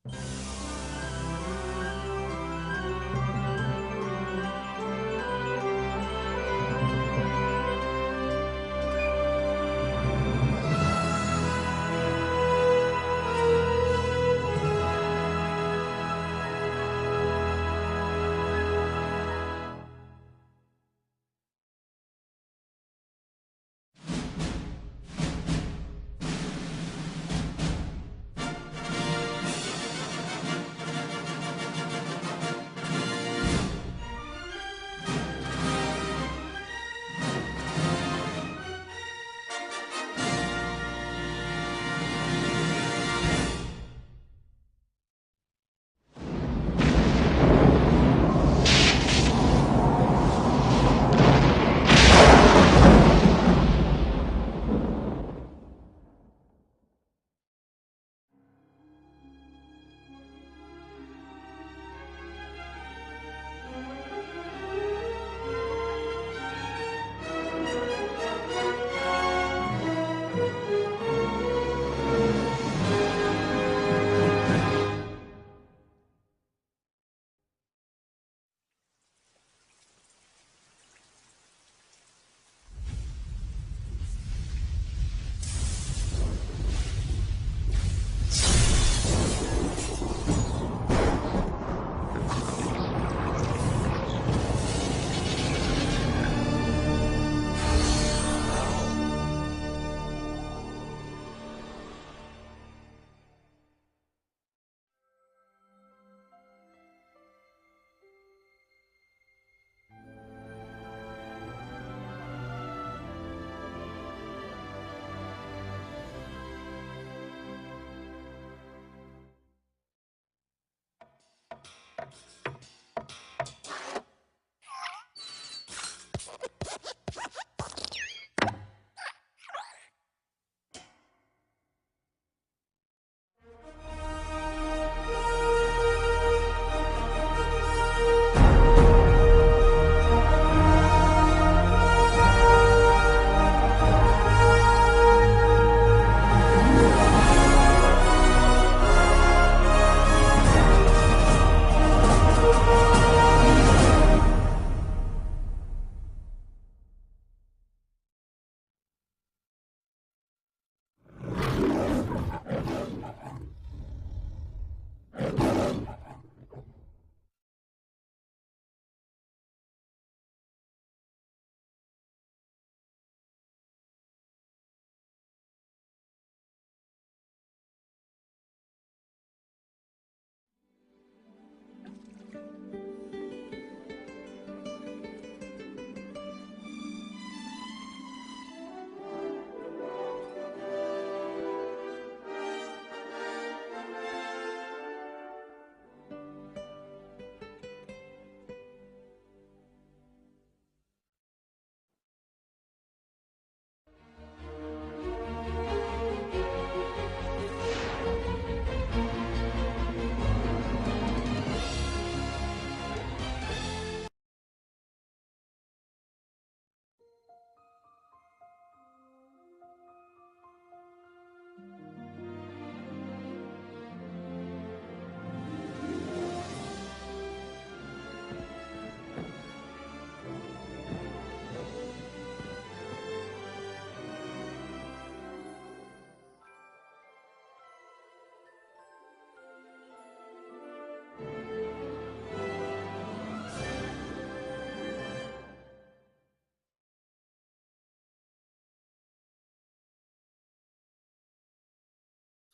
तो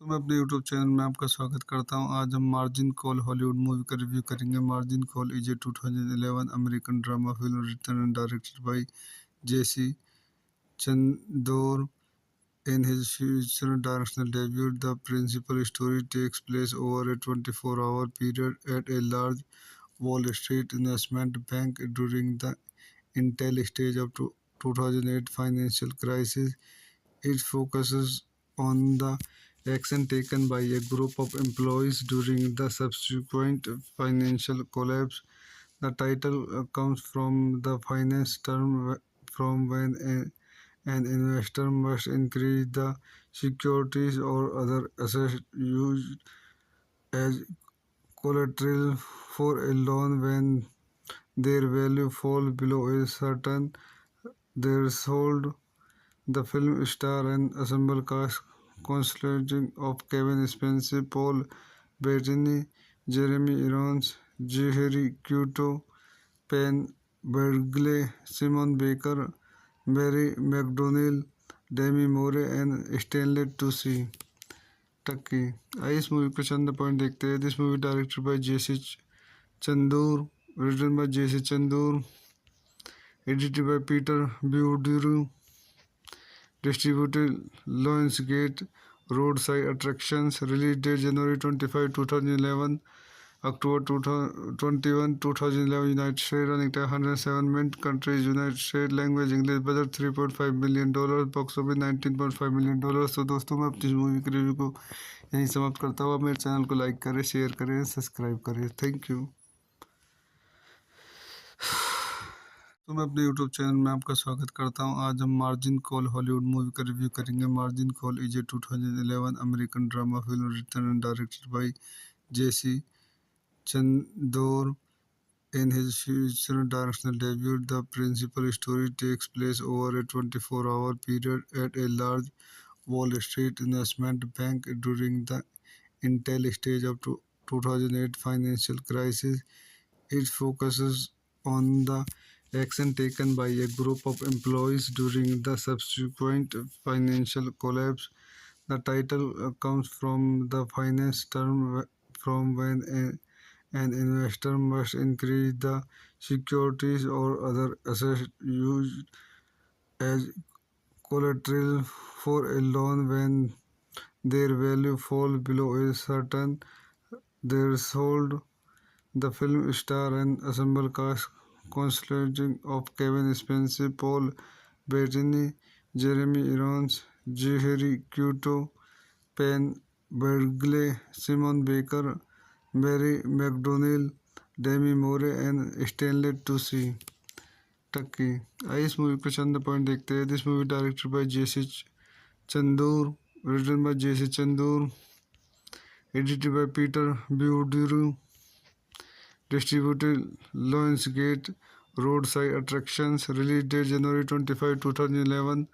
मैं अपने यूट्यूब चैनल में आपका स्वागत करता हूं। आज हम मार्जिन कॉल हॉलीवुड मूवी का रिव्यू करेंगे। Margin call is a 2011 American drama film written and directed by J C Chandor in his future directorial debut. The principal story takes place over a 24-hour period at a large Wall Street investment bank during the initial stage of 2008 financial crisis. It focuses on the action taken by a group of employees during the subsequent financial collapse. The title comes from the finance term from when an investor must increase the securities or other assets used as collateral for a loan when their value falls below a certain threshold. The film star an ensemble cast consisting of Kevin Spacey, Paul Bettany, Jeremy Irons, Jerry Cuto, Penn Badgley, Simon Baker, Mary McDonnell, Demi Moore and Stanley Tucci. टक्की आइए इस movie के चंद point देखते हैं. This movie directed by J C Chandor, written by J.C. Chandur, edited by Peter Buduru, distributed Lionsgate Roadside Attractions, release date January 25, 2011, October 2021, 2011, United States, running time 107 minutes, countries United States, language English, budget $3.5 million, box office $19.5 million. तो दोस्तों मैं अपनी movie के review को यहीं समाप्त करता हूँ. आप मेरे चैनल को लाइक करें, शेयर करें, सब्सक्राइब करें. Thank you. तो मैं अपने यूट्यूब चैनल में आपका स्वागत करता हूं. आज हम मार्जिन कॉल हॉलीवुड मूवी का रिव्यू करेंगे. Margin call is a 2011 American drama film written and directed by J C Chandor. In his feature directional debut, the principal story takes place over a 24-hour period at a large Wall Street investment bank during the initial stage of 2008 financial crisis. It focuses on the action taken by a group of employees during the subsequent financial collapse. The title comes from the finance term from when an investor must increase the securities or other assets used as collateral for a loan when their value falls below a certain threshold. The film star an ensemble cast consisting of Kevin Spacey, Paul Bettany, Jeremy Irons, Jerry Cuto, Penn Badgley, Simon Baker, Mary McDonnell, Demi Moore and Stanley Tucci. टक्की आइए इस movie के चंद point देखते हैं. This movie directed by J C Chandor, written by J.C. Chandur, edited by Peter Buduru, distributed Lionsgate Roadside Attractions, release date January 25, 2011,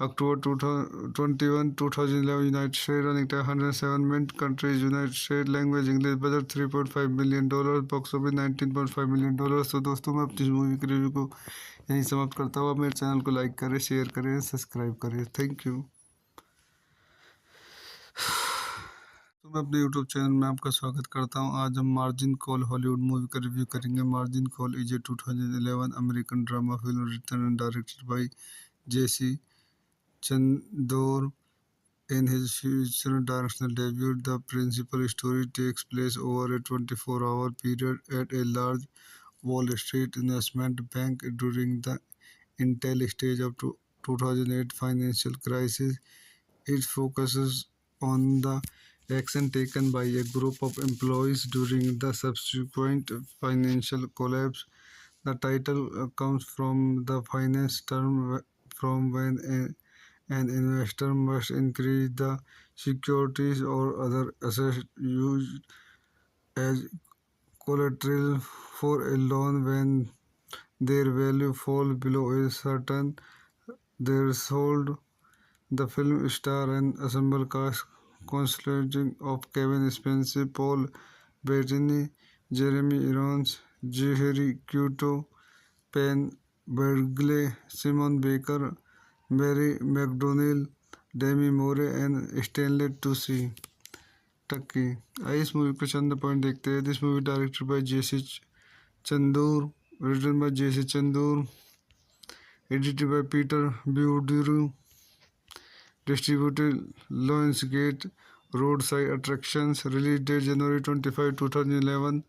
October 2021, 2011, United States, running time 107 minutes, countries United States, language English, budget $3.5 million, box office $19.5 million. तो दोस्तों मैं अपनी movie के review को यहीं समाप्त करता हूँ. आप मेरे चैनल को लाइक करें, शेयर करें, सब्सक्राइब करें. Thank you. तो मैं अपने यूट्यूब चैनल में आपका स्वागत करता हूं. आज हम मार्जिन कॉल हॉलीवुड मूवी का रिव्यू करेंगे. Margin call is a 2011 American drama film written and directed by J C Chandor. In his feature directional debut, the principal story takes place over a 24-hour period at a large Wall Street investment bank during the initial stage of 2008 financial crisis. It focuses on the action taken by a group of employees during the subsequent financial collapse. The title comes from the finance term from when an investor must increase the securities or other assets used as collateral for a loan when their value falls below a certain threshold. The film star an ensemble cast consisting of Kevin Spacey, Paul Bettany, Jeremy Irons, Jerry Cuto, Penn Badgley, Simon Baker, Mary McDonnell, Demi Moore and Stanley Tucci. टक्की आइए इस movie के चंद point देखते हैं. This movie directed by J C Chandor, written by J.C. Chandur, edited by Peter Buduru, distributed Lionsgate Roadside Attractions, release date January 25, 2011,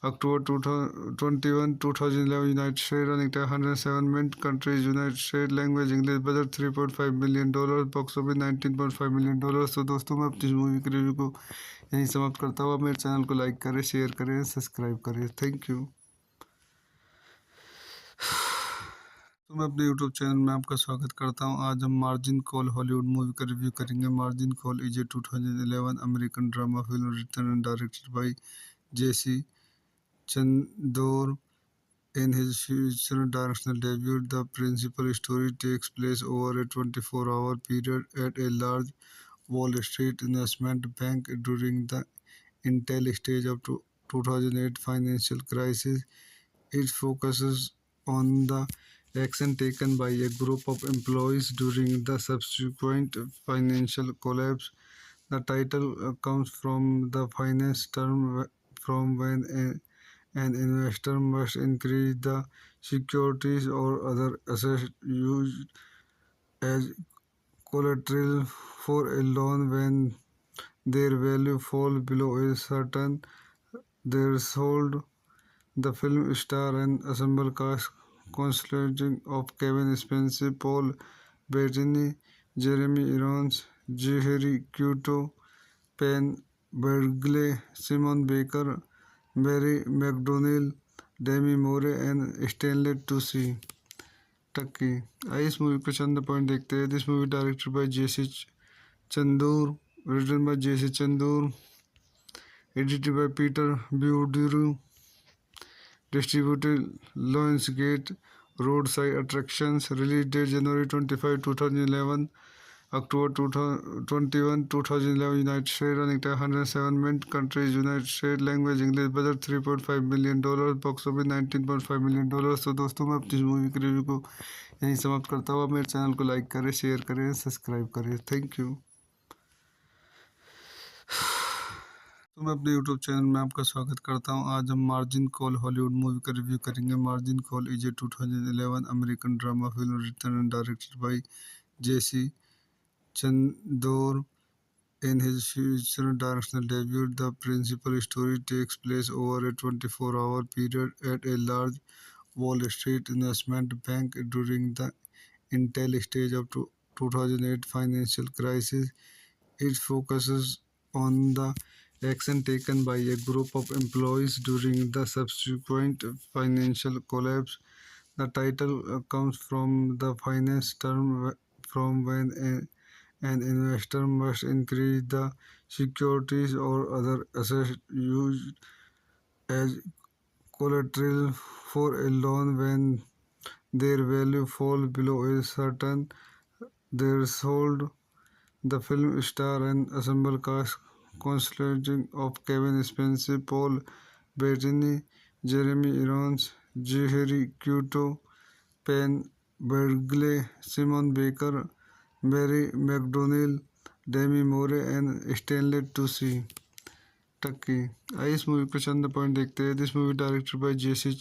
October 2021, 2011, United States, running time 107 minutes, countries United States, language English, budget $3.5 million, box office $19.5 million. तो दोस्तों मैं अपनी movie के review को यहीं समाप्त करता हूँ. आप मेरे चैनल को लाइक करें, शेयर करें, सब्सक्राइब करें. Thank you. तो मैं अपने यूट्यूब चैनल में आपका स्वागत करता हूं। आज हम मार्जिन कॉल हॉलीवुड मूवी का रिव्यू करेंगे। Margin call is a 2011 American drama film written and directed by J C Chandor in his future directional debut. The principal story takes place over a 24-hour period at a large Wall Street investment bank during the initial stage of 2008 financial crisis. It focuses on the action taken by a group of employees during the subsequent financial collapse. The title comes from the finance term from when an investor must increase the securities or other assets used as collateral for a loan when their value falls below a certain threshold. The film star and ensemble cast consisting of Kevin Spacey, Paul Bettany, Jeremy Irons, Zachary Quinto, Penn Badgley, Simon Baker, Barry McDonnell, Demi Moore and Stanley Tucci तक की। आइए इस movie के चंद point देखते हैं। This movie directed by J C Chandor, written by J C Chandor, edited by Peter Beaudreau, distributed Lionsgate Roadside Attractions. Release date January 25, 2011. October 2021, 2011 United States. Running time 107 minutes. Countries United States. Language English. Budget $3.5 million. Box office $19.5 million. तो दोस्तों मैं अपनी movie के review को यहीं समाप्त करता हूँ। आप मेरे चैनल को लाइक करें, शेयर करें, सब्सक्राइब करें। Thank you. तो मैं अपने यूट्यूब चैनल में आपका स्वागत करता हूं। आज हम मार्जिन कॉल हॉलीवुड मूवी का रिव्यू करेंगे। Margin call is a 2011 American drama film written and directed by J C Chandor in his future directional debut. The principal story takes place over a 24-hour period at a large Wall Street investment bank during the initial stage of 2008 financial crisis. It focuses on the action taken by a group of employees during the subsequent financial collapse. The title comes from the finance term from when an investor must increase the securities or other assets used as collateral for a loan when their value falls below a certain threshold. The film star and ensemble cast consisting of Kevin Spacey, Paul Bettany, Jeremy Irons, Zachary Quinto, Penn Badgley, Simon Baker, Barry McDonnell, Demi Moore and Stanley Tucci तक की। आइए इस movie के चंद point देखते हैं। This movie directed by J C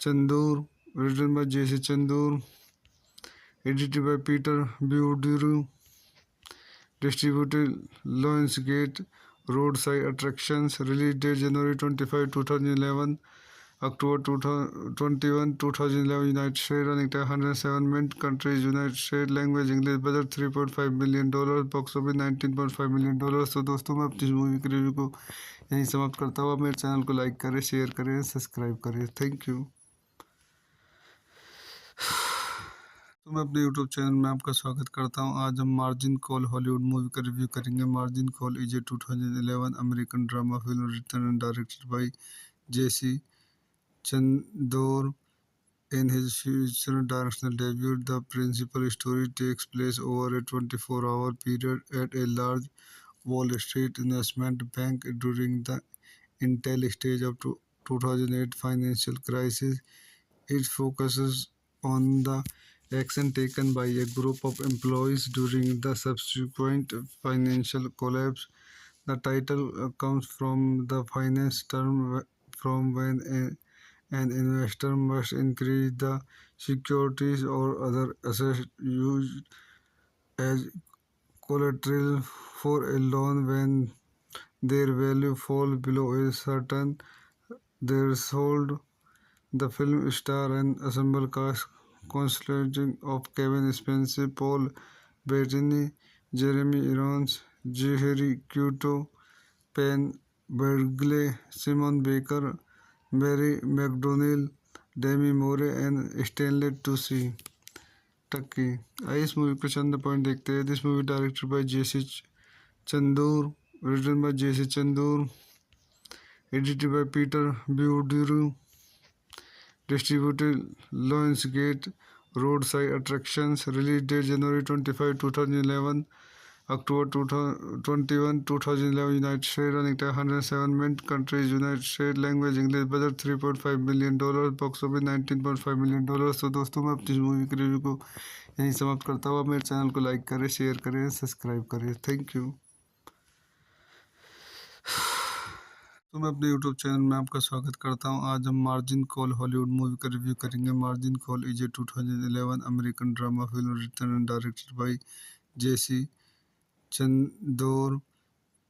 Chandor, written by J C Chandor, edited by Peter Beaudreau, distributed Lionsgate Roadside Attractions. Release date January 25, 2011. October 2021, 2011 United States. Running time 107 minutes. Countries United States. Language English. Budget $3.5 million. Box office $19.5 million. तो दोस्तों मैं अपनी movie के review को यहीं समाप्त करता हूँ। आप मेरे चैनल को लाइक करें, शेयर करें, सब्सक्राइब करें। Thank you. तो मैं अपने यूट्यूब चैनल में आपका स्वागत करता हूं। आज हम मार्जिन कॉल हॉलीवुड मूवी का रिव्यू करेंगे। Margin call is a 2011 American drama film written and directed by J C Chandor in his future directional debut. The principal story takes place over a 24-hour period at a large Wall Street investment bank during the initial stage of 2008 financial crisis. It focuses on the action taken by a group of employees during the subsequent financial collapse. The title comes from the finance term from when an investor must increase the securities or other assets used as collateral for a loan when their value falls below a certain threshold. The film star and ensemble cast consisting of Kevin Spacey, Paul Bettany, Jeremy Irons, Zachary Quinto, Penn Badgley, Simon Baker, Barry McDonnell, Demi Moore and Stanley Tucci टक्की। आइए इस movie के चंद point देखते हैं। This movie directed by J C Chandor, written by J C Chandor, edited by Peter Burduru, distributed Lionsgate Roadside Attractions, release date January 25, 2011, October 2021, 2011, United States, running time 107 minutes, countries United States, language English, budget $3.5 million, box office $19.5 million। तो दोस्तों मैं अपनी movie के review को यहीं समाप्त करता हूँ। आप मेरे चैनल को लाइक करें, शेयर करें, सब्सक्राइब करें। Thank you. तो मैं अपने यूट्यूब चैनल में आपका स्वागत करता हूं। आज हम मार्जिन कॉल हॉलीवुड मूवी का रिव्यू करेंगे। Margin call is a 2011 American drama film written and directed by J C Chandor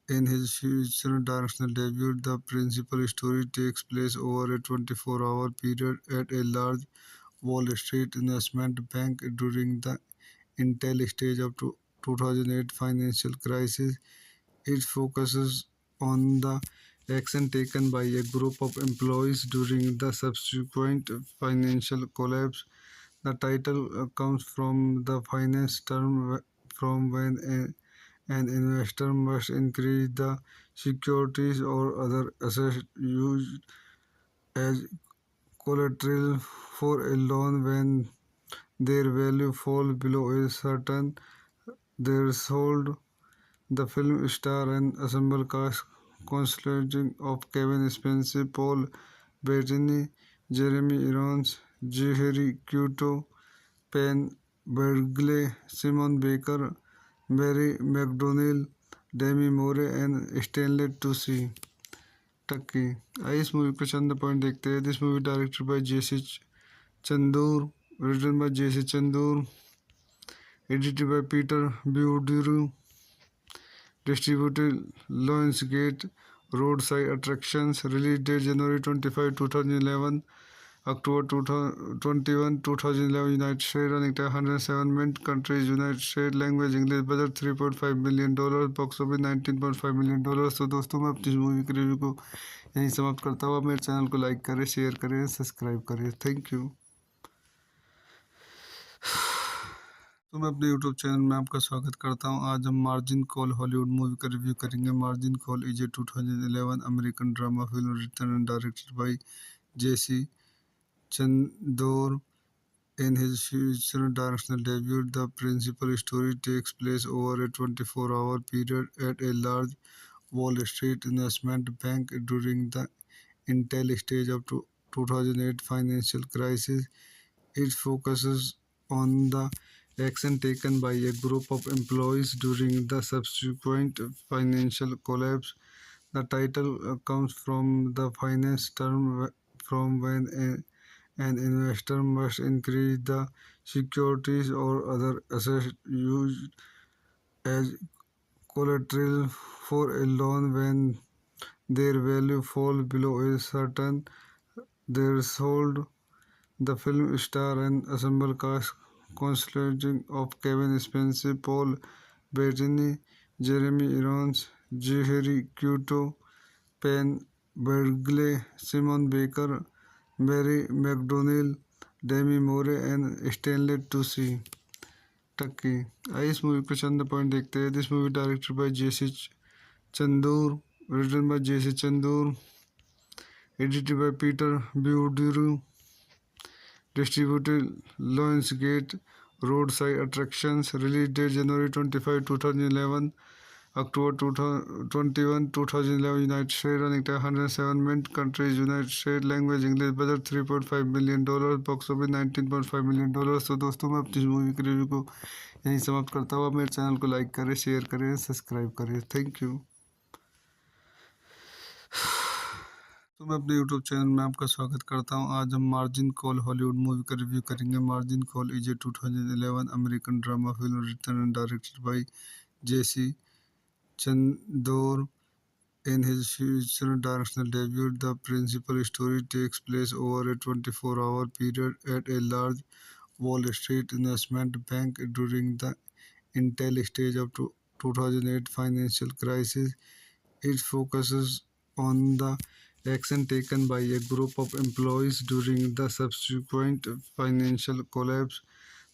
in his future directional debut. The principal story takes place over a 24-hour period at a large Wall Street investment bank during the initial stage of 2008 financial crisis. It focuses on the action taken by a group of employees during the subsequent financial collapse. The title comes from the finance term from when an investor must increase the securities or other assets used as collateral for a loan when their value falls below a certain threshold. The film star and ensemble cast consisting of Kevin Spacey, Paul Bettany, Jeremy Irons, Zachary Quinto, Penn Badgley, Simon Baker, Barry McDonnell, Demi Moore and Stanley Tucci टक्की। आइए इस movie के चंद point देखते हैं। This movie directed by J C Chandor, written by J C Chandor, edited by Peter Burduru, distributed Lionsgate Roadside Attractions, release date January 25, 2011, October 2021, 2011, United States, running time 107 minutes, countries United States, language English, budget $3.5 million, box office $19.5 million। तो दोस्तों मैं अपनी movie के review को यहीं समाप्त करता हूँ। आप मेरे चैनल को लाइक करें, शेयर करें, सब्सक्राइब करें। Thank you. तो मैं अपने यूट्यूब चैनल में आपका स्वागत करता हूं। आज हम मार्जिन कॉल हॉलीवुड मूवी का रिव्यू करेंगे। Margin call is a 2011 American drama film written and directed by J C Chandor in his future directional debut. The principal story takes place over a 24-hour period at a large Wall Street investment bank during the initial stage of 2008 financial crisis. It focuses on the action taken by a group of employees during the subsequent financial collapse. The title comes from the finance term from when an investor must increase the securities or other assets used as collateral for a loan when their value falls below a certain threshold. The film star and ensemble cast consisting of Kevin Spacey, Paul Bettany, Jeremy Irons, Zachary Quinto, Penn Badgley, Simon Baker, Barry McDonnell, Demi Moore and Stanley Tucci टक्की। आइए इस movie के चंद point देखते हैं। This movie directed by J C Chandor, written by J C Chandor, edited by Peter Burduru, distributed Lionsgate Roadside Attractions, release date January 25, 2011, October 2021, 2011, United States, running time 107 minutes, countries United States, language English, budget $3.5 million, box office $19.5 million। तो दोस्तों मैं अपनी movie के review को यहीं समाप्त करता हूँ। आप मेरे चैनल को लाइक करें, शेयर करें, सब्सक्राइब करें। Thank you. तो मैं अपने यूट्यूब चैनल में आपका स्वागत करता हूं। आज हम मार्जिन कॉल हॉलीवुड मूवी का रिव्यू करेंगे। Margin call is a 2011 American drama film written and directed by J C Chandor in his future directional debut. The principal story takes place over a 24-hour period at a large Wall Street investment bank during the initial stage of 2008 financial crisis. It focuses on the action taken by a group of employees during the subsequent financial collapse.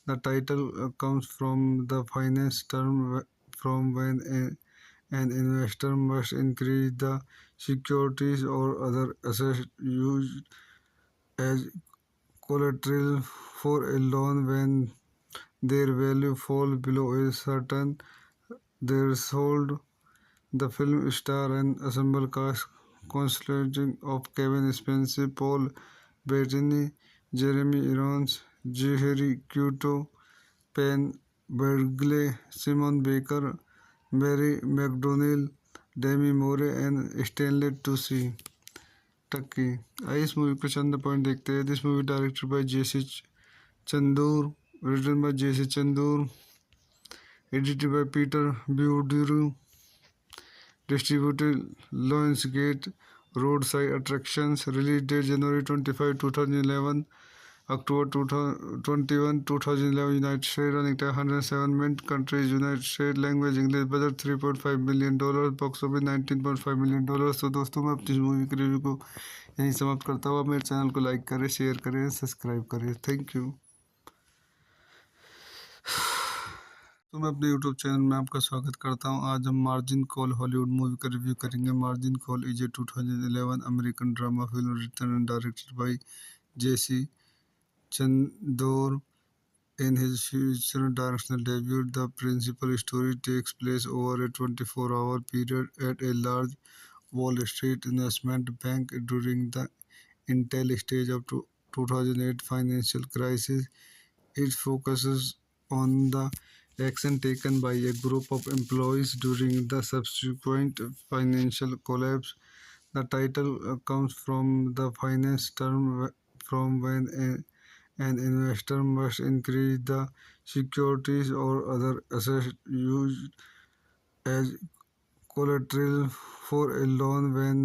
The title comes from the finance term from when an investor must increase the securities or other assets used as collateral for a loan when their value falls below a certain threshold. The film star and ensemble cast consisting of Kevin Spacey, Paul Bettany, Jeremy Irons, Zachary Quinto, Penn Badgley, Simon Baker, Mary McDonnell, Demi Moore and Stanley Tucci. आइए इस movie के चंद point देखते हैं। This movie directed by J C Chandor, written by J C Chandor, edited by Peter Beaudreau, distributed Lionsgate Roadside Attractions, release date January 25, 2011, October 2021, 2011, United States, running time 107 minutes, countries United States, language English, budget $3.5 million, box office $19.5 million। तो दोस्तों मैं अपनी movie के review को यहीं समाप्त करता हूँ। आप मेरे चैनल को लाइक करें, शेयर करें, सब्सक्राइब करें। Thank you. तो मैं अपने यूट्यूब चैनल में आपका स्वागत करता हूं। आज हम मार्जिन कॉल हॉलीवुड मूवी का रिव्यू करेंगे। Margin call is a 2011 American drama film written and directed by J C Chandor in his future directional debut. The principal story takes place over a 24-hour period at a large Wall Street investment bank during the initial stage of 2008 financial crisis. It focuses on the action taken by a group of employees during the subsequent financial collapse. The title comes from the finance term from when an investor must increase the securities or other assets used as collateral for a loan when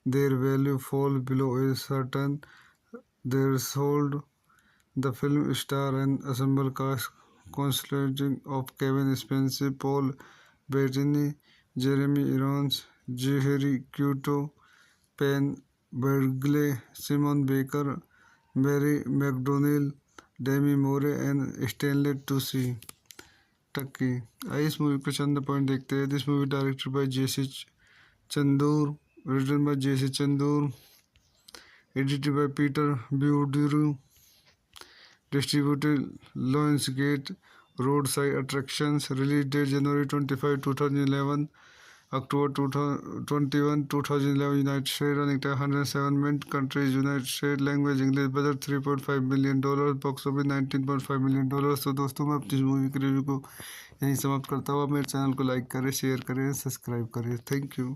their value falls below a certain threshold. The film star and ensemble cast consisting of Kevin Spacey, Paul Bettany, Jeremy Irons, Zachary Quinto, Penn Badgley, Simon Baker, Mary McDonnell, Demi Moore and Stanley Tucci. आइए इस movie के चंद point देखते हैं। This movie directed by J C Chandor, written by J C Chandor, edited by Peter Beaudreau, distributed Lionsgate Roadside Attractions, release date January 25, 2011, October 2021, 2011, United States, running time 107 minutes, countries United States, language English, budget $3.5 million, box office $19.5 million। तो दोस्तों मैं अपनी movie के review को यहीं समाप्त करता हूँ। आप मेरे चैनल को लाइक करें, शेयर करें, सब्सक्राइब करें। Thank you.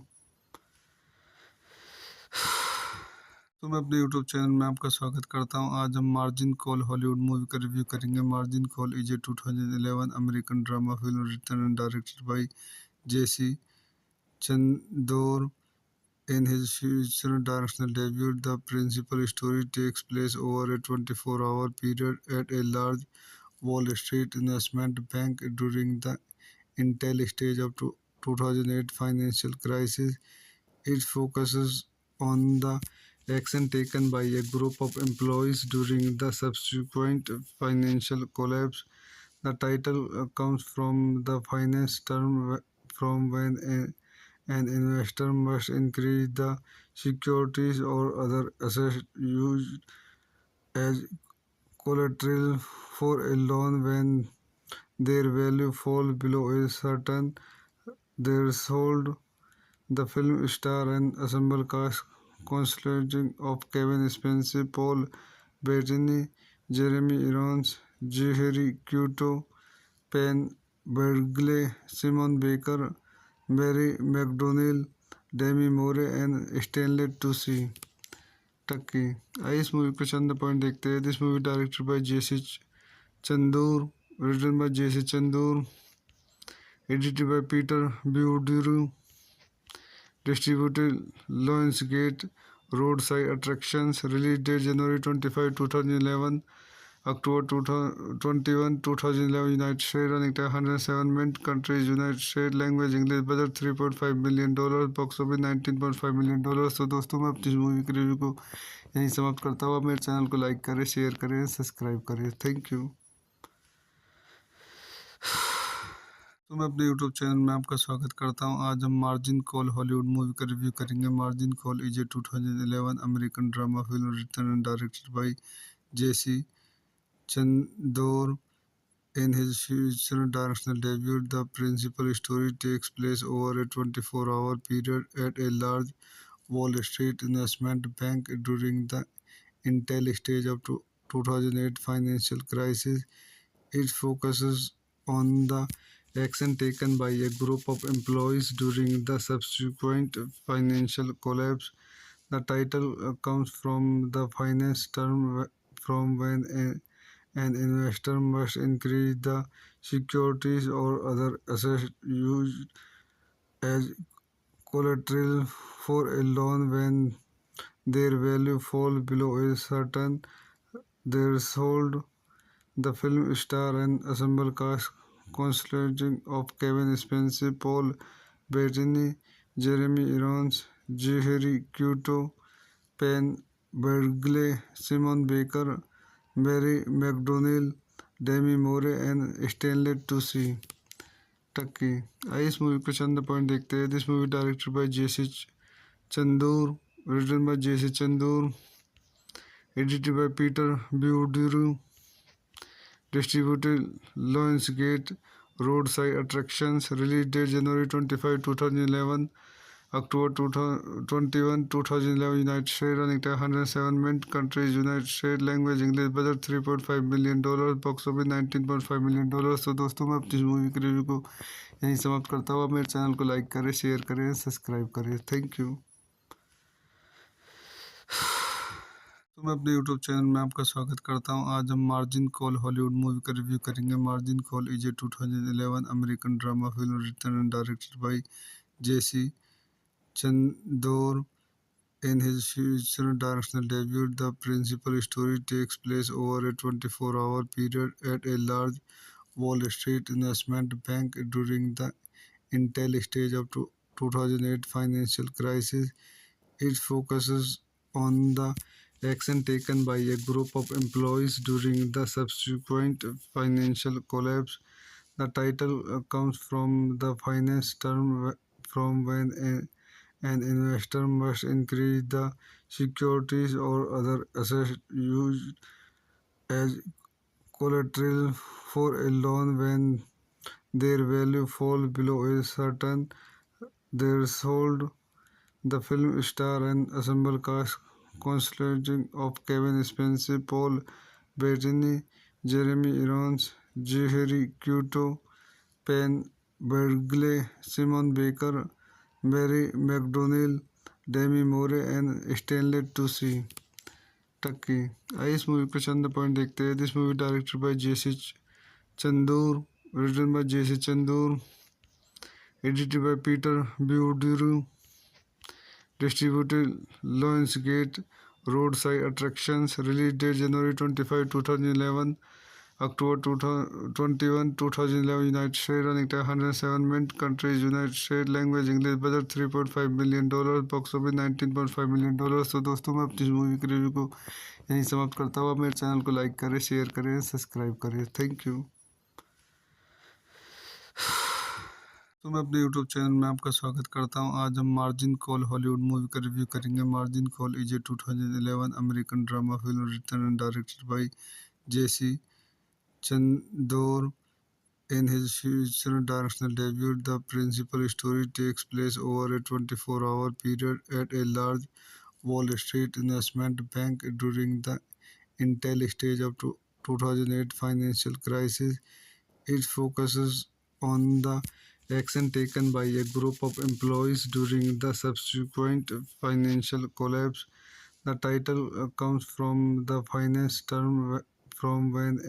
तो मैं अपने यूट्यूब चैनल में आपका स्वागत करता हूं। आज हम मार्जिन कॉल हॉलीवुड मूवी का रिव्यू करेंगे। Margin call is a 2011 American drama film written and directed by J C Chandor in his future directional debut. The principal story takes place over a 24-hour period at a large Wall Street investment bank during the initial stage of 2008 financial crisis. It focuses on the action taken by a group of employees during the subsequent financial collapse. The title comes from the finance term from when an investor must increase the securities or other assets used as collateral for a loan when their value falls below a certain threshold. The film star and ensemble cast consisting of Kevin Spacey, Paul Bettany, Jeremy Irons, Zachary Quinto, Penn Badgley, Simon Baker, Mary McDonnell, Demi Moore and Stanley Tucci. आइए इस movie के चंद point देखते हैं। This movie directed by J C Chandor, written by J C Chandor, edited by Peter Beaudreau, distributed Lionsgate Roadside Attractions, release date January 25, 2011, October 2021, 2011, United States running tag 107 mint countries, United States language English, budget $3.5 million, box office $19.5 million। तो दोस्तों मैं अपनी movie की review को यहीं समाप्त करता हूँ। आप मेरे चैनल को लाइक करें, शेयर करें, सब्सक्राइब करें। Thank you. तो मैं अपने यूट्यूब चैनल में आपका स्वागत करता हूं। आज हम मार्जिन कॉल हॉलीवुड मूवी का रिव्यू करेंगे। Margin call is a 2011 American drama film written and directed by J C Chandor in his feature directional debut. The principal story takes place over a 24-hour period at a large Wall Street investment bank during the initial stage of 2008 financial crisis. It focuses on the action taken by a group of employees during the subsequent financial collapse. The title comes from the finance term from when an investor must increase the securities or other assets used as collateral for a loan when their value falls below a certain threshold. The film star and ensemble cast consisting of Kevin Spacey, Paul Bettany, Jeremy Irons, Jeheri Cuto, Penn Badgley, Simon Baker, Mary McDonnell, Demi Moore and Stanley Tucci. टक्की। आइए इस movie को चंद point देखते हैं। This movie directed by J C Chandor, written by J C Chandor, edited by Peter Beaudreau, distributed Lionsgate Roadside Attractions, release date January 25, 2011, October 2021, 2011, United States running tag 107 mint countries, United States language English, budget $3.5 million, box office $19.5 million। तो दोस्तों मैं अपनी movie की review को यहीं समाप्त करता हूँ। आप मेरे चैनल को लाइक करें, शेयर करें, सब्सक्राइब करें। Thank you. तो मैं अपने यूट्यूब चैनल में आपका स्वागत करता हूं। आज हम मार्जिन कॉल हॉलीवुड मूवी का रिव्यू करेंगे। Margin call is a 2011 American drama film written and directed by J C Chandor in his feature directional debut. The principal story takes place over a 24-hour period at a large Wall Street investment bank during the initial stage of 2008 financial crisis. It focuses on the action taken by a group of employees during the subsequent financial collapse. The title comes from the finance term from when an investor must increase the securities or other assets used as collateral for a loan when their value falls below a certain threshold. The film star and ensemble cast consisting of Kevin Spacey, Paul Bettany, Jeremy Irons, Jeheri Cuto, Penn Badgley, Simon Baker, Mary McDonnell, Demi Moore and Stanley Tucci. टक्की। आइए इस movie को चंद point देखते हैं। This movie directed by J C Chandor, written by J C Chandor, edited by Peter Beaudreau, distributed Lionsgate Roadside Attractions, release date January 25, 2011, October 2021, 2011, United States running tag 107 mint countries, United States language English, budget $3.5 million, box office $19.5 million। तो दोस्तों मैं अपनी movie की review को यहीं समाप्त करता हूँ। आप मेरे चैनल को लाइक करें, शेयर करें, सब्सक्राइब करें। Thank you. तो मैं अपने यूट्यूब चैनल में आपका स्वागत करता हूं। आज हम मार्जिन कॉल हॉलीवुड मूवी का रिव्यू करेंगे। Margin call is a 2011 American drama film written and directed by J C Chandor in his feature directional debut. The principal story takes place over a 24-hour period at a large Wall Street investment bank during the initial stage of 2008 financial crisis. It focuses on the action taken by a group of employees during the subsequent financial collapse. The title comes from the finance term from when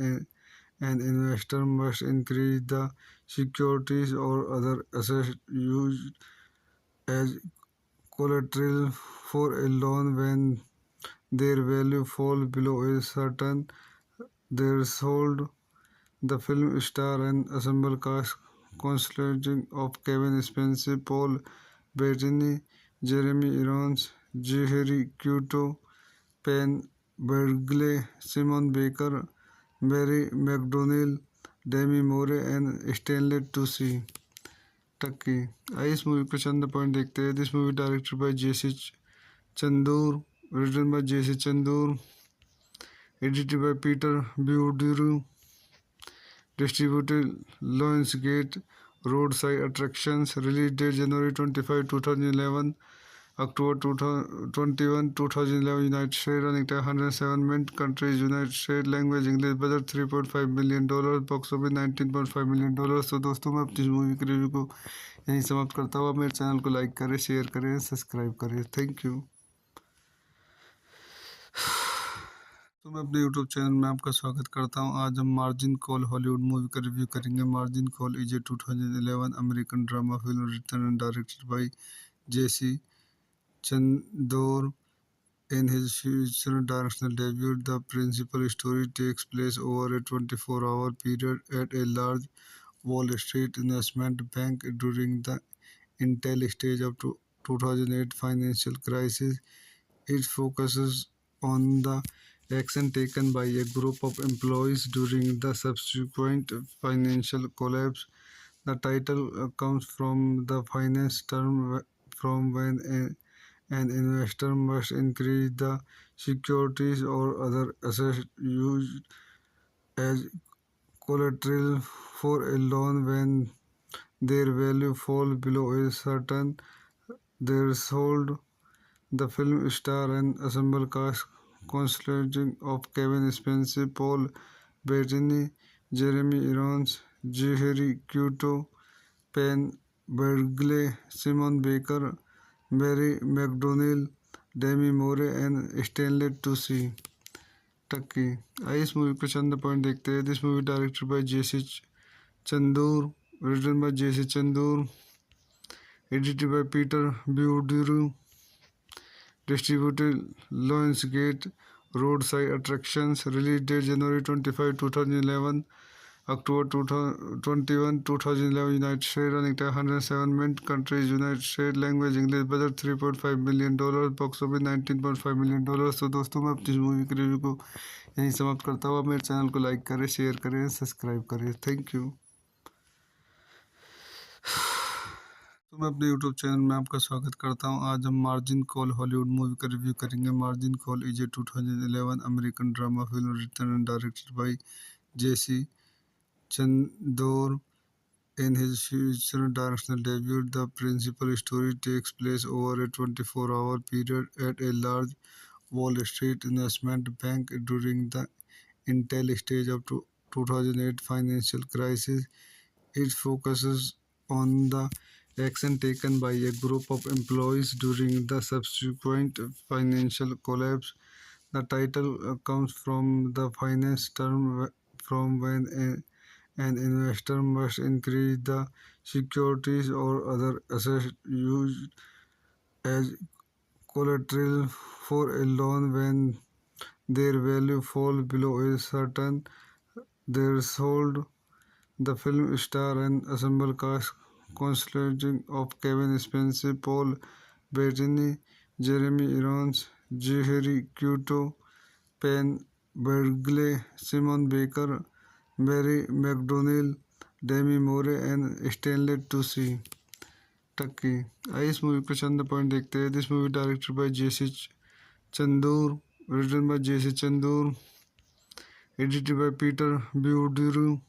an investor must increase the securities or other assets used as collateral for a loan when their value falls below a certain Threshold. The film star an ensemble cast consisting of Kevin Spacey, Paul Bettany, Jeremy Irons, Jerry Cuto, Penn Badgley, Simon Baker, Mary McDonnell, Demi Moore and Stanley Tucci. आइए इस movie के चंद point देखते हैं. This movie directed by J C Chandor, written by J.C. Chandur, edited by Peter Buduru, distributed Lionsgate, Roadside Attractions, release date January 25, 2011, October 2011, United States, running time 107 minutes, countries United States, language English, budget $3.5 million, box office $19.5 million. तो दोस्तों मैं अपनी movie के review को यहीं समाप्त करता हूँ. आप मेरे चैनल को लाइक करें, शेयर करें, सब्सक्राइब करें. Thank you. तो मैं अपने यूट्यूब चैनल में आपका स्वागत करता हूं. आज हम मार्जिन कॉल हॉलीवुड मूवी का रिव्यू करेंगे. Margin call is a 2011 American drama film written and directed by J C Chandor. In his future directorial debut, the principal story takes place over a 24-hour period at a large Wall Street investment bank during the initial stage of 2008 financial crisis. It focuses on the action taken by a group of employees during the subsequent financial collapse. The title comes from the finance term from when an investor must increase the securities or other assets used as collateral for a loan when their value falls below a certain threshold. The film star an ensemble cast consisting of Kevin Spacey, Paul Bettany, Jeremy Irons, Jerry Cuto, Penn Badgley, Simon Baker, Mary McDonnell, Demi Moore and Stanley Tucci. आइए इस movie के चंद point देखते हैं. This movie directed by J C Chandor, written by J.C. Chandur, edited by Peter Buduru, distributed Lionsgate, Roadside Attractions, release date January 25, 2011, October 2011, United States, running time 107 minutes, countries United States, language English, budget $3.5 million, box office $19.5 million. तो दोस्तों मैं अपनी movie के review को यहीं समाप्त करता हूँ. आप मेरे चैनल को लाइक करें, शेयर करें, सब्सक्राइब करें. Thank you. तो मैं अपने यूट्यूब चैनल में आपका स्वागत करता हूं. आज हम मार्जिन कॉल हॉलीवुड मूवी का रिव्यू करेंगे. Margin call is a 2011 American drama film written and directed by J C Chandor. In his future directorial debut, the principal story takes place over a 24-hour period at a large Wall Street investment bank during the initial stage of 2008 financial crisis. It focuses on the action taken by a group of employees during the subsequent financial collapse. The title comes from the finance term from when an investor must increase the securities or other assets used as collateral for a loan when their value falls below a certain threshold. The film star an ensemble cast consisting of Kevin Spacey, Paul Bettany, Jeremy Irons, Jerry Cuto, Penn Badgley, Simon Baker, Mary McDonnell, Demi Moore and Stanley Tucci. आइए इस movie के चंद point देखते हैं. This movie directed by J C Chandor, written by J.C. Chandur, edited by Peter Buduru,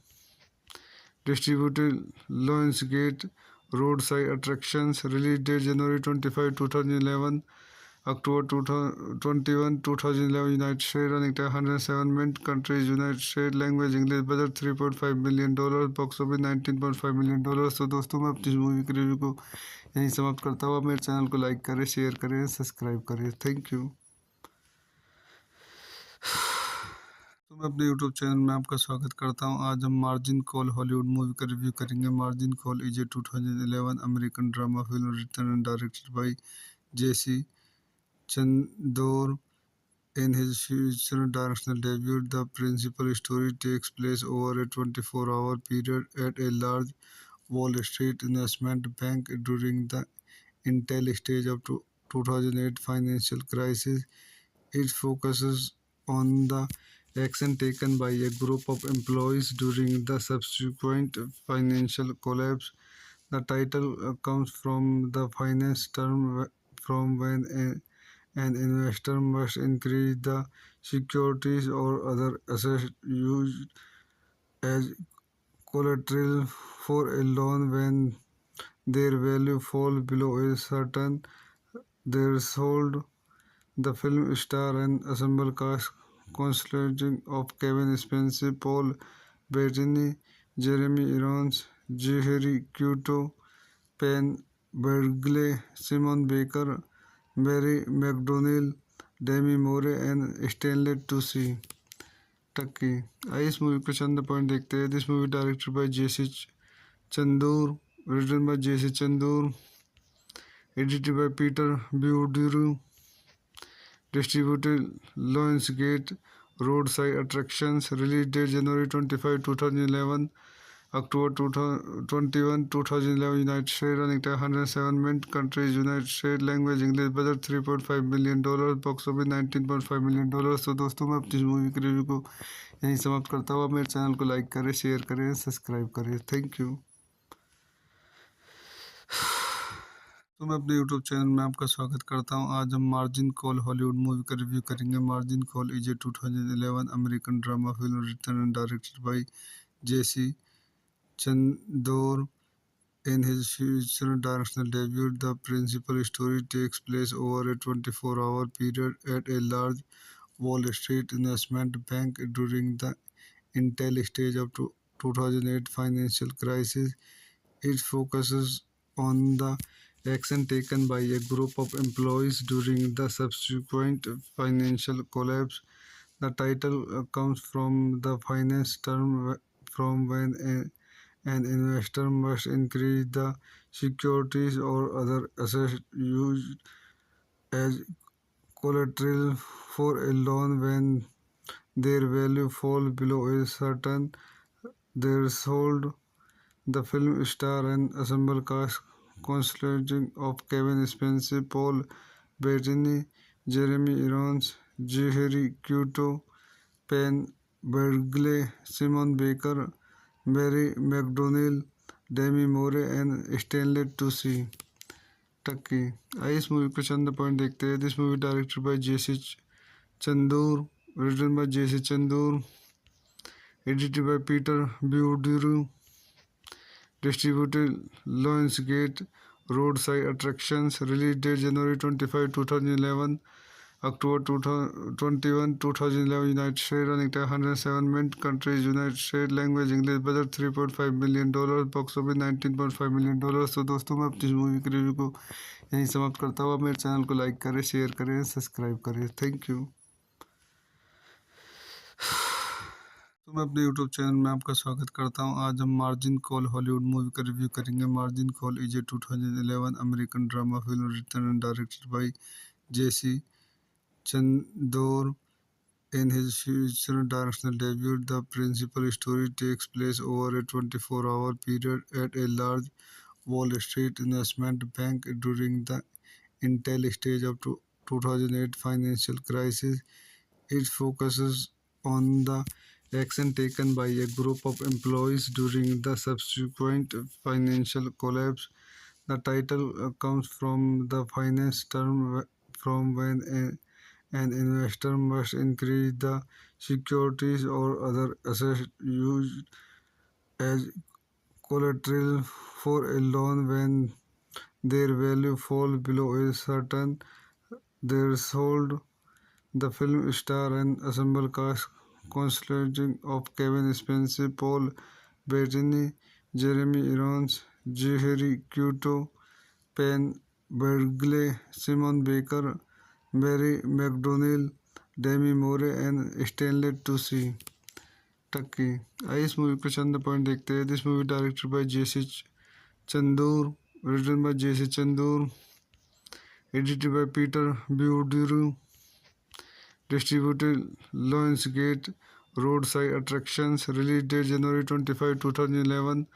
distributed Lionsgate, Roadside Attractions, release date January 25, 2011, October 2011, United States, running time 107 minutes, countries United States, language English, budget $3.5 million, box office $19.5 million. तो दोस्तों मैं अपनी movie के review को यहीं समाप्त करता हूँ. आप मेरे चैनल को लाइक करें, शेयर करें, सब्सक्राइब करें. Thank you. तो मैं अपने यूट्यूब चैनल में आपका स्वागत करता हूं. आज हम मार्जिन कॉल हॉलीवुड मूवी का रिव्यू करेंगे. Margin call is a 2011 American drama film written and directed by J C Chandor. In his feature directional debut, the principal story takes place over a 24-hour period at a large Wall Street investment bank during the initial stage of 2008 financial crisis. It focuses on the action taken by a group of employees during the subsequent financial collapse. The title comes from the finance term from when an investor must increase the securities or other assets used as collateral for a loan when their value falls below a certain threshold. The film star and ensemble cast consisting of Kevin Spacey, Paul Bettany, Jeremy Irons, Jeheri Couto, Penn Badgley, Simon Baker, Barry McDonnell, Demi Moore and Stanley Tucci. टक्की आइए इस movie के चंद point देखते हैं. This movie directed by J C Chandor, written by J.C. Chandur, edited by Peter Buduru, distributed Lionsgate, Roadside Attractions, release date January 25, 2011, October 21, 2011, United States, running time 107 minutes, countries United States, language English, budget $3.5 million, box office $19.5 million. तो दोस्तों मैं अपनी movie के review को यहीं समाप्त करता हूँ. मेरे चैनल को लाइक करें, शेयर करें, सब्सक्राइब करें. Thank you. तो मैं अपने यूट्यूब चैनल में आपका स्वागत करता हूं. आज हम मार्जिन कॉल हॉलीवुड मूवी का रिव्यू करेंगे. Margin call is a 2011 American drama film written and directed by J C Chandor. In his feature directional debut, the principal story takes place over a 24-hour period at a large Wall Street investment bank during the initial stage of 2008 financial crisis. It focuses on the action taken by a group of employees during the subsequent financial collapse. The title comes from the finance term from when an investor must increase the securities or other assets used as collateral for a loan when their value falls below a certain threshold. The film star and ensemble cast consisting of Kevin Spacey, Paul Bettany, Jeremy Irons, Jeheri Couto, Penn Badgley, Simon Baker, Barry McDonnell, Demi Moore and Stanley Tucci. टक्की आइए इस movie के चंद point देखते हैं. This movie directed by J C Chandor, written by J.C. Chandur, edited by Peter Buduru, distributed Lionsgate, Roadside Attractions, release date January 25, 2011, October 21, 2011, United States, running time 107 minutes, countries United States, language English, budget $3.5 million, box office $19.5 million. तो दोस्तों मैं अपनी movie के review को यहीं समाप्त करता हूँ. मेरे चैनल को लाइक करें, शेयर करें, सब्सक्राइब करें. Thank you. तो मैं अपने यूट्यूब चैनल में आपका स्वागत करता हूं. आज हम मार्जिन कॉल हॉलीवुड मूवी का रिव्यू करेंगे. Margin call is a 2011 American drama film written and directed by J C Chandor. In his feature directional debut, the principal story takes place over a 24-hour period at a large Wall Street investment bank during the initial stage of 2008 financial crisis. It focuses on the action taken by a group of employees during the subsequent financial collapse. The title comes from the finance term from when an investor must increase the securities or other assets used as collateral for a loan when their value falls below a certain threshold. The film star and ensemble cast consisting of Kevin Spacey, Paul Bettany, Jeremy Irons, Jeheri Couto, Penn Badgley, Simon Baker, Barry McDonnell, Demi Moore and Stanley Tucci. टक्की आइए इस movie के चंद point देखते हैं. This movie directed by J C Chandor, written by J.C. Chandur, edited by Peter Buduru, distributed Lionsgate roadside attractions. Release date January 25, 2011.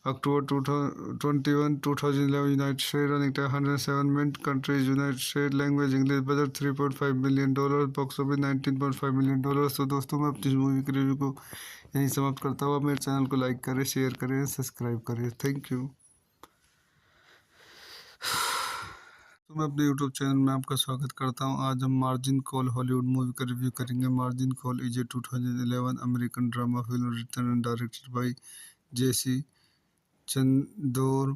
October 2021, 2011, United States. Running time 107 minutes. Countries United States. Language English. Budget $3.5 million. Box office $19.5 million। तो दोस्तों मैं अपनी movie के review को यहीं समाप्त करता हूँ। आप मेरे चैनल को लाइक करें, शेयर करें, सब्सक्राइब करें। Thank you. तो मैं अपने यूट्यूब चैनल में आपका स्वागत करता हूं। आज हम मार्जिन कॉल हॉलीवुड मूवी का रिव्यू करेंगे। Margin call is a 2011 American drama film written and directed by J C Chandor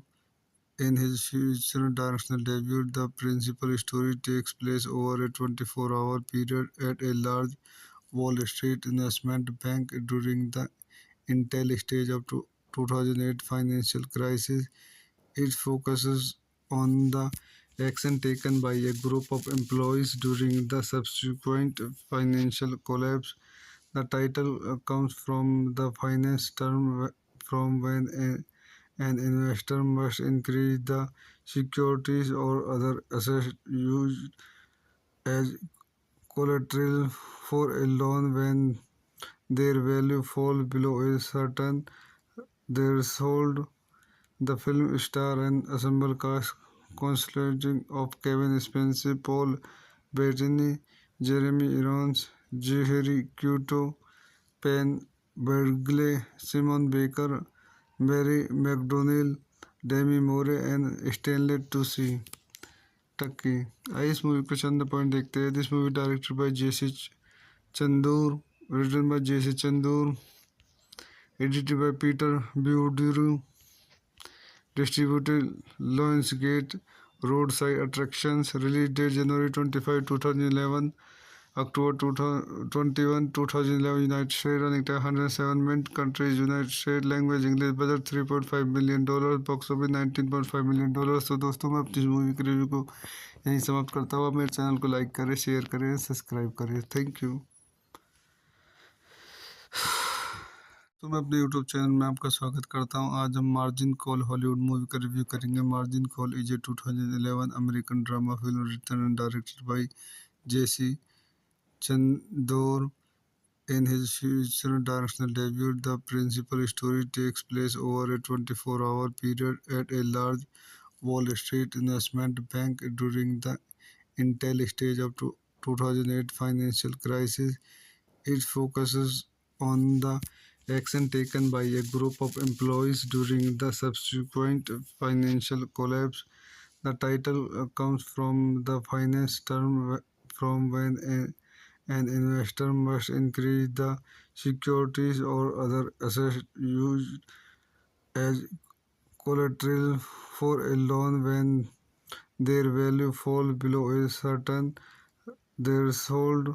in his future directional debut. The principal story takes place over a 24-hour period at a large Wall Street investment bank during the initial stage of 2008 financial crisis. It focuses on the action taken by a group of employees during the subsequent financial collapse. The title comes from the finance term from when an investor must increase the securities or other assets used as collateral for a loan when their value falls below a certain threshold. The film stars an ensemble cast consisting of Kevin Spacey, Paul Bettany, Jeremy Irons, Zachary Quinto, Penn Badgley, Simon Baker, Barry McDonnell, Demi Moore and Stanley Tucci. टक्की आइए इस movie के चंद point देखते हैं। This movie directed by J C Chandor, written by J C Chandor, edited by Peter Beaudreau, distributed Lionsgate roadside attractions. Release date January 25, 2011. October 2021, 2011, United States. Running time 107 minutes. Countries United States. Language English. Budget $3.5 million. Box office $19.5 million। तो दोस्तों मैं अपनी movie के review को यहीं समाप्त करता हूँ। आप मेरे चैनल को लाइक करें, शेयर करें, सब्सक्राइब करें। Thank you. तो मैं अपने यूट्यूब चैनल में आपका स्वागत करता हूं। आज हम मार्जिन कॉल हॉलीवुड मूवी का रिव्यू करेंगे। Margin call is a 2011 American drama film written and directed by J C Chandor in his future directional debut. The principal story takes place over a 24-hour period at a large Wall Street investment bank during the initial stage of 2008 financial crisis. It focuses on the action taken by a group of employees during the subsequent financial collapse. The title comes from the finance term from when an investor must increase the securities or other assets used as collateral for a loan when their value falls below a certain threshold.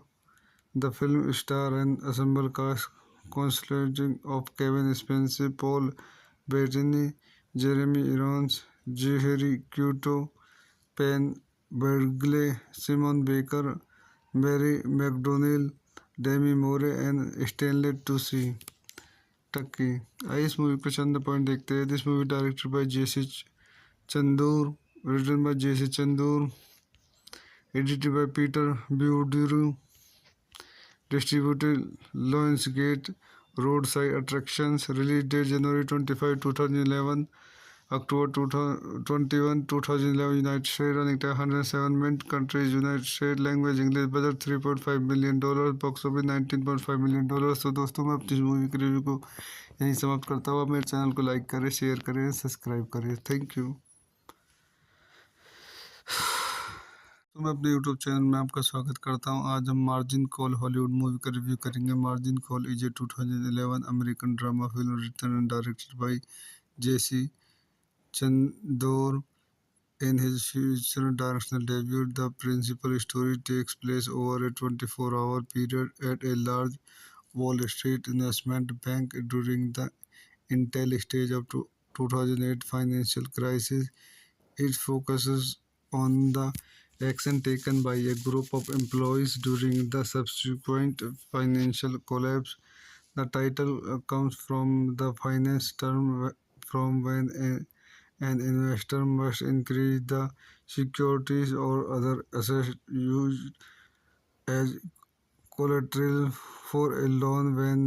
The film stars an ensemble cast consisting of Kevin Spacey, Paul Bettany, Jeremy Irons, Zachary Quinto, Penn Badgley, Simon Baker, Barry McDonnell, Demi Moore and Stanley Tucci. टक्की आइए इस movie के चंद point देखते हैं। This movie directed by J C Chandor, written by J C Chandor, edited by Peter Beaudreau, distributed Lionsgate roadside attractions. Release date January 25, 2011. October 2021, 2011, United States. Running time 107 minutes. Countries United States. Language English. Budget $3.5 million. Box office $19.5 million। तो दोस्तों मैं अपनी movie के review को यहीं समाप्त करता हूँ। आप मेरे चैनल को लाइक करें, शेयर करें, सब्सक्राइब करें। Thank you. तो मैं अपने यूट्यूब चैनल में आपका स्वागत करता हूं। आज हम मार्जिन कॉल हॉलीवुड मूवी का रिव्यू करेंगे। Margin call is a 2011 American drama film written and directed by J C Chandor in his future directional debut. The principal story takes place over a 24-hour period at a large Wall Street investment bank during the initial stage of 2008 financial crisis. It focuses on the action taken by a group of employees during the subsequent financial collapse. The title comes from the finance term from when an investor must increase the securities or other assets used as collateral for a loan when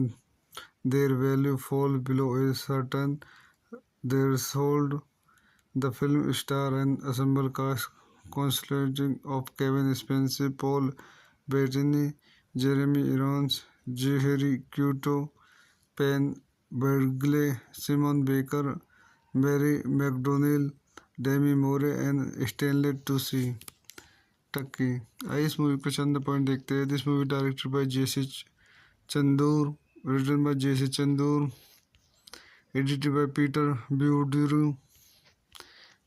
their value fall below a certain threshold. The film star an ensemble cast consisting of Kevin Spacey, Paul Bettany, Jeremy Irons, Jeheri Couto, Penn Badgley, Simon Baker, Mary McDonnell, Demi Moore and Stanley Tucci तक की। आइए इस movie के चंद point देखते हैं। This movie directed by J C Chandor, written by J C Chandor, edited by Peter Beaudreau,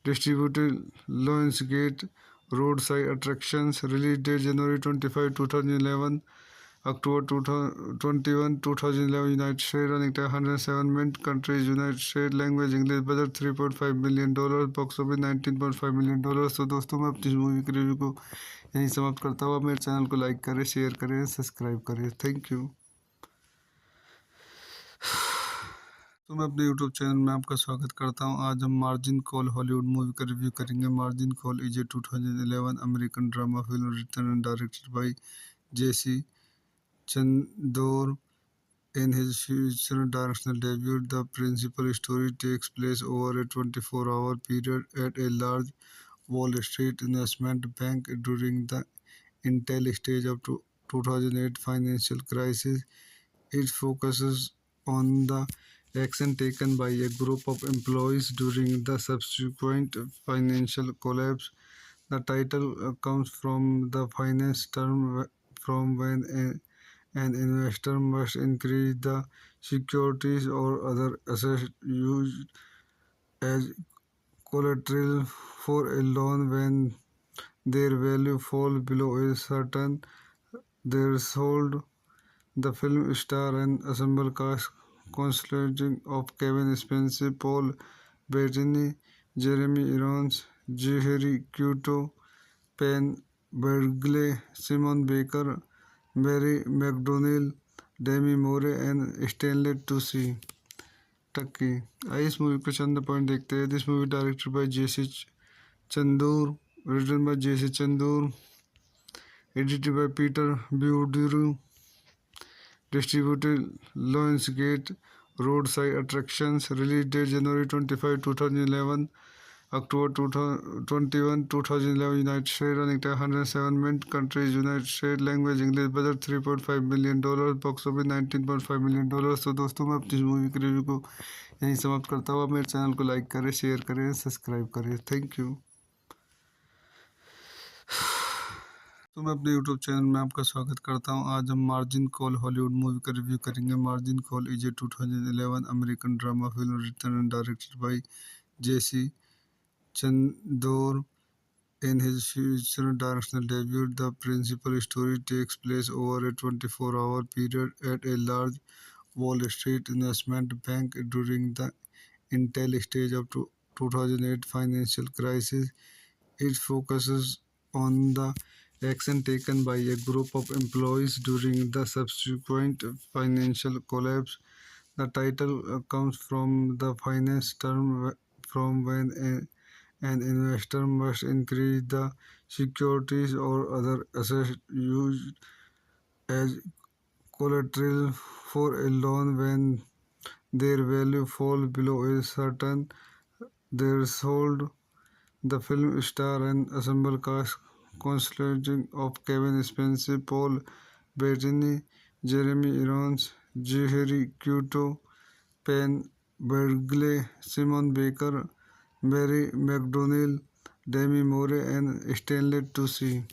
distributed Lionsgate Roadside Attractions, release date January 25, 2011, October 21, 2011, United States, running time 107 minutes, countries United States, language English, budget $3.5 million, box office $19.5 million। तो दोस्तों मैं अपनी movie के review को यहीं समाप्त करता हूँ। आप मेरे चैनल को लाइक करें, शेयर करें, सब्सक्राइब करें। Thank you. तो मैं अपने यूट्यूब चैनल में आपका स्वागत करता हूं। आज हम मार्जिन कॉल हॉलीवुड मूवी का रिव्यू करेंगे। Margin call is a 2011 American drama film written and directed by J C Chandor in his future directional debut. The principal story takes place over a 24-hour period at a large Wall Street investment bank during the initial stage of 2008 financial crisis. It focuses on the action taken by a group of employees during the subsequent financial collapse. The title comes from the finance term from when an investor must increase the securities or other assets used as collateral for a loan when their value falls below a certain threshold. The film stars an ensemble cast consisting of Kevin Spacey, Paul Bettany, Jeremy Irons, Jeheri Couto, Penn Badgley, Simon Baker, Mary McDonnell, Demi Moore and Stanley Tucci तक की। आइए इस movie के चंद point देखते हैं। This movie directed by J C Chandor, written by J C Chandor, edited by Peter Beaudreau, distributed Lionsgate Roadside Attractions, release date January 25, 2011, October 21, 2011, United States, running time 107 minutes, countries United States, language English, budget $3.5 million, box office $19.5 million। तो दोस्तों मैं अपनी movie के review को यहीं समाप्त करता हूँ। आप मेरे चैनल को लाइक करें, शेयर करें, सब्सक्राइब करें। Thank you. तो मैं अपने यूट्यूब चैनल में आपका स्वागत करता हूं। आज हम मार्जिन कॉल हॉलीवुड मूवी का रिव्यू करेंगे। Margin call is a 2011 American drama film written and directed by J C Chandor in his future directional debut. The principal story takes place over a 24-hour period at a large Wall Street investment bank during the initial stage of 2008 financial crisis. It focuses on the action taken by a group of employees during the subsequent financial collapse. The title comes from the finance term from when an investor must increase the securities or other assets used as collateral for a loan when their value falls below a certain threshold. The film stars an ensemble cast consisting of Kevin Spacey, Paul Bettany, Jeremy Irons, Jeheri Couto, Penn Badgley, Simon Baker, Mary McDonnell, Demi Moore and Stanley Tucci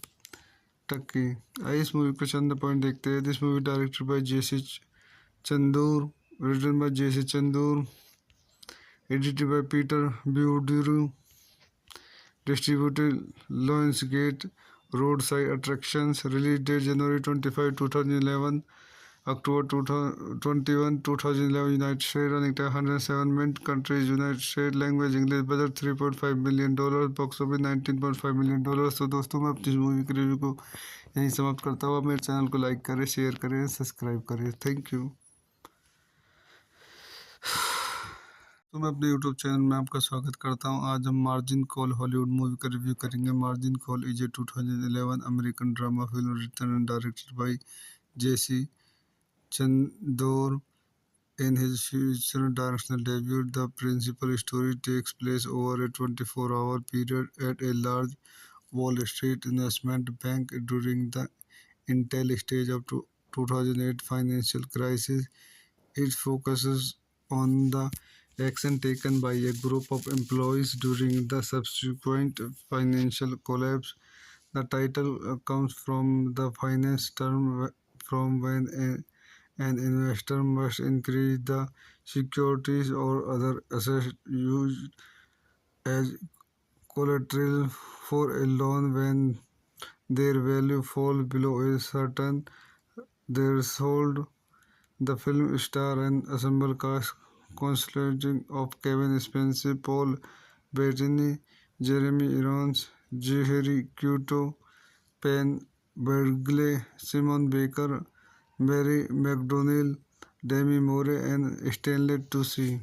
तक की। आइए इस movie के चंद point देखते हैं। This movie directed by J C Chandor, written by J C Chandor, edited by Peter Beaudreau, distributed Lionsgate Roadside Attractions, release date January 25, 2011, October 21, 2011, United States, running time 107 minutes, countries United States, language English, budget $3.5 million, box office $19.5 million। तो दोस्तों मैं अपनी movie के review को यहीं समाप्त करता हूँ। आप मेरे चैनल को लाइक करें, शेयर करें, सब्सक्राइब करें। Thank you. तो मैं अपने यूट्यूब चैनल में आपका स्वागत करता हूं। आज हम मार्जिन कॉल हॉलीवुड मूवी का रिव्यू करेंगे। Margin call is a 2011 American drama film written and directed by J.C. Chandor. In his future directional debut, the principal story takes place over a 24-hour period at a large Wall Street investment bank during the initial stage of 2008 financial crisis. It focuses on the action taken by a group of employees during the subsequent financial collapse. The title comes from the finance term from when an investor must increase the securities or other assets used as collateral for a loan when their value falls below a certain threshold. The film star and ensemble cast consisting of Kevin Spacey, Paul Bettany, Jeremy Irons, Zachary Quinto, Penn Badgley, Simon Baker, Mary McDonnell, Demi Moore and Stanley Tucci.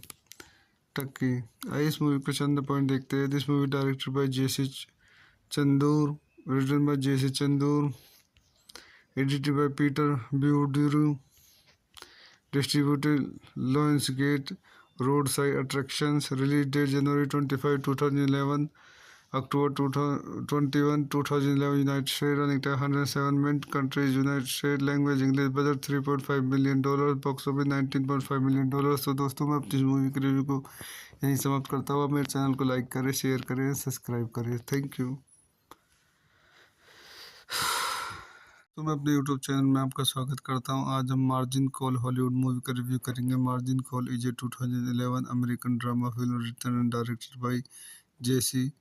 टक्की आइए इस movie के चंद point देखते हैं. This movie directed by J C Chandor, written by J.C. Chandur, edited by Peter Beudru, distributed Lionsgate Roadside Attractions, release date January 25, 2011, October 2011, United States, running time 107 minutes, countries United States, language English, budget $3.5 million, box office $19.5 million. तो दोस्तों मैं अपनी movie के review को यहीं समाप्त करता हूँ. आप मेरे चैनल को लाइक करें, शेयर करें, सब्सक्राइब करें. Thank you. तो मैं अपने यूट्यूब चैनल में आपका स्वागत करता हूं. आज हम मार्जिन कॉल हॉलीवुड मूवी का रिव्यू करेंगे. Margin call is a 2011 American drama film written and directed by J C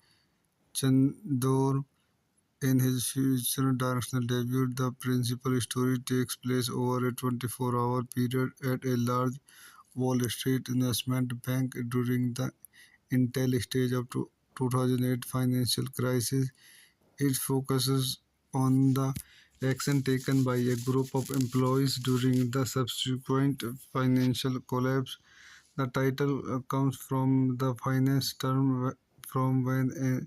Chandor. In his future directional debut, the principal story takes place over a 24-hour period at a large Wall Street investment bank during the initial stage of 2008 financial crisis. It focuses on the action taken by a group of employees during the subsequent financial collapse. The title comes from the finance term from when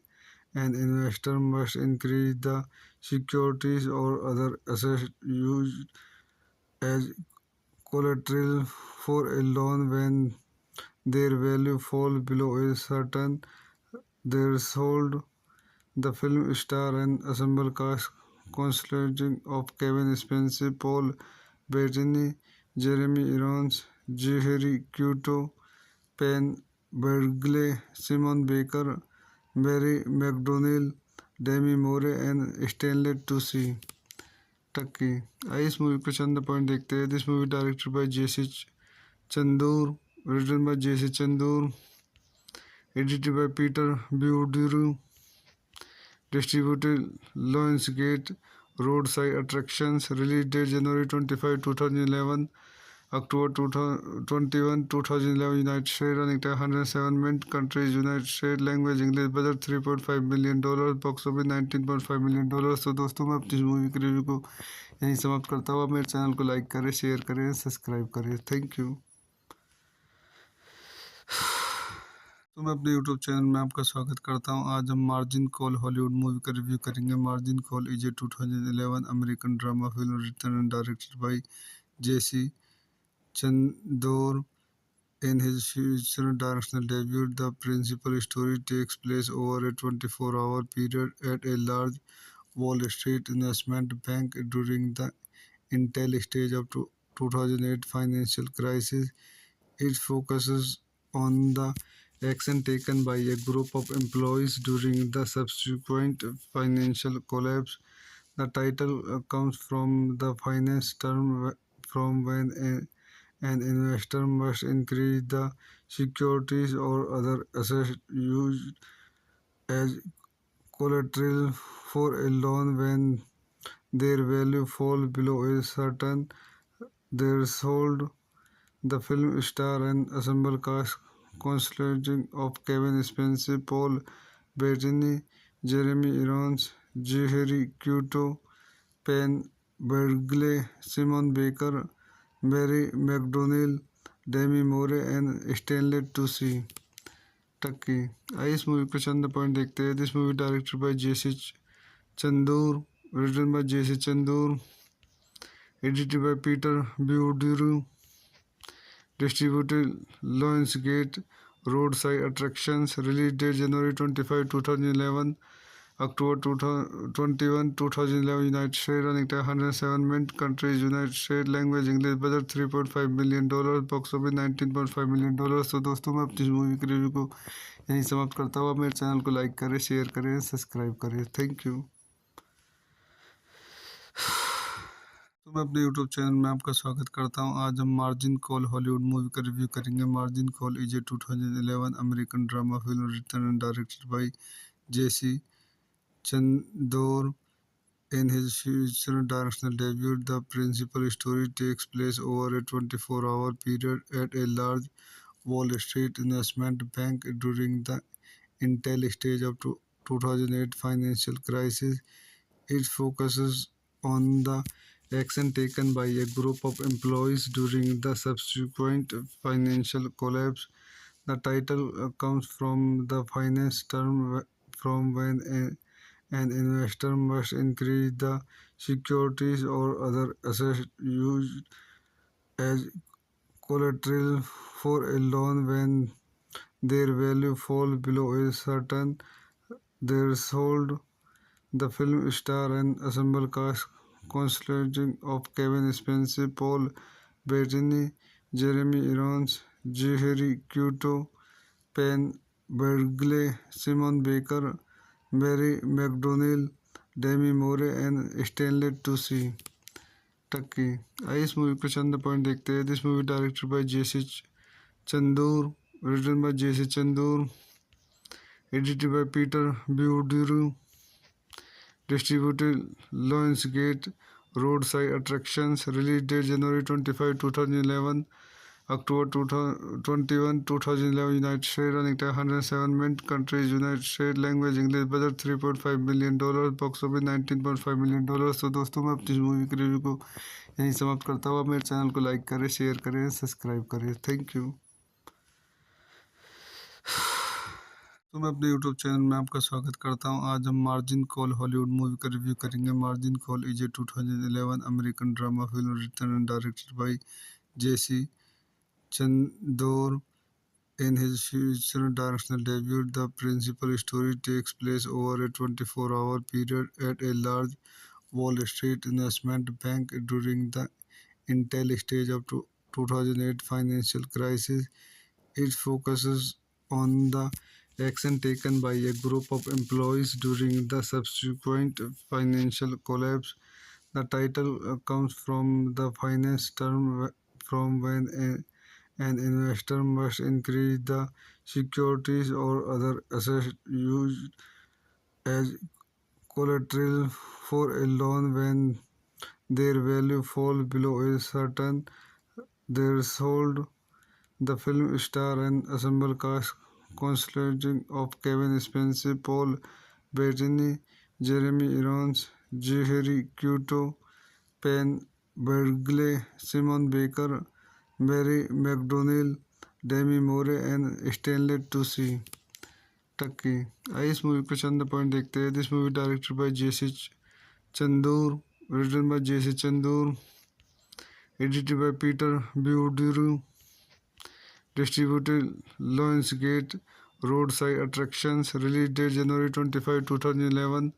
an investor must increase the securities or other assets used as collateral for a loan when their value falls below a certain threshold. The film star and ensemble cast consisting of Kevin Spacey, Paul Bettany, Jeremy Irons, Zachary Quinto, Penn Badgley, Simon Baker, Mary McDonnell, Demi Moore and Stanley Tucci. टक्की आइए इस movie के चंद point देखते हैं. This movie directed by J C Chandor, written by J.C. Chandur, edited by Peter Beudru, distributed Lionsgate Roadside Attractions, release date January 25, 2011, October 2011, United States, running time 107 minutes, countries United States, language English, budget $3.5 million, box office $19.5 million. तो दोस्तों मैं अपनी movie के review को यहीं समाप्त करता हूँ. आप मेरे चैनल को लाइक करें, शेयर करें, सब्सक्राइब करें. Thank you. तो मैं अपने यूट्यूब चैनल में आपका स्वागत करता हूं. आज हम मार्जिन कॉल हॉलीवुड मूवी का रिव्यू करेंगे. Margin call is a 2011 American drama film written and directed by J C Chandor. In his future directional debut, the principal story takes place over a 24-hour period at a large Wall Street investment bank during the initial stage of 2008 financial crisis. It focuses on the action taken by a group of employees during the subsequent financial collapse. The title comes from the finance term from when an investor must increase the securities or other assets used as collateral for a loan when their value falls below a certain threshold. The film star and ensemble cast consisting of Kevin Spacey, Paul Bettany, Jeremy Irons, Zachary Quinto, Penn Badgley, Simon Baker, Mary McDonnell, Demi Moore and Stanley Tucci. टक्की आइए इस movie के चंद point देखते हैं. This movie directed by J C Chandor, written by J.C. Chandur, edited by Peter Burduru, distributed Lionsgate. Roadside Attractions, release date January 25, 2011, October 2021, 2011, United States, running time 107 minutes, countries United States, language English, budget $3.5 million, box office $19.5 million। तो दोस्तों मैं अपनी movie की review को यहीं समाप्त करता हूँ। आप मेरे चैनल को लाइक करें, शेयर करें, सब्सक्राइब करें। Thank you. तो मैं अपने यूट्यूब चैनल में आपका स्वागत करता हूं। आज हम मार्जिन कॉल हॉलीवुड मूवी का रिव्यू करेंगे। Margin call is a 2011 American drama film written and directed by J C Chandor in his future directional debut. The principal story takes place over a 24-hour period at a large Wall Street investment bank during the initial stage of 2008 financial crisis. It focuses on the action taken by a group of employees during the subsequent financial collapse. The title comes from the finance term from when an investor must increase the securities or other assets used as collateral for a loan when their value falls below a certain threshold. The film stars an ensemble cast consisting of Kevin Spacey, Paul Bettany, Jeremy Irons, Zachary Quinto, Penn Badgley, Simon Baker, Barry McDonnell, Demi Moore and Stanley Tucci तक की। आइए इस movie के चंद point देखते हैं। This movie directed by J C Chandor, written by J C Chandor, edited by Peter Burduru, distributed Lionsgate. Roadside Attractions, release date January 25, 2011, October 2021, 2011, United States, running time 107 minutes, countries United States, language English, budget $3.5 million, box office $19.5 million। तो दोस्तों मैं अपनी movie की review को यहीं समाप्त करता हूँ। आप मेरे चैनल को लाइक करें, शेयर करें, सब्सक्राइब करें। Thank you. तो मैं अपने यूट्यूब चैनल में आपका स्वागत करता हूं। आज हम मार्जिन कॉल हॉलीवुड मूवी का रिव्यू करेंगे। Margin call is a 2011 American drama film written and directed by J C Chandor in his future directional debut. The principal story takes place over a 24-hour period at a large Wall Street investment bank during the initial stage of 2008 financial crisis. It focuses on the action taken by a group of employees during the subsequent financial collapse. The title comes from the finance term from when an investor must increase the securities or other assets used as collateral for a loan when their value falls below a certain threshold. The film stars an ensemble cast consisting of Kevin Spacey, Paul Bettany, Jeremy Irons, Zachary Quinto, Penn Badgley, Simon Baker, Barry McDonnell, Demi Moore and Stanley Tucci तक की। आइए इस movie के चंद point देखते हैं। This movie directed by J C Chandor, written by J C Chandor, edited by Peter Burduru, distributed Lionsgate. Roadside Attractions, release date January 25, 2011,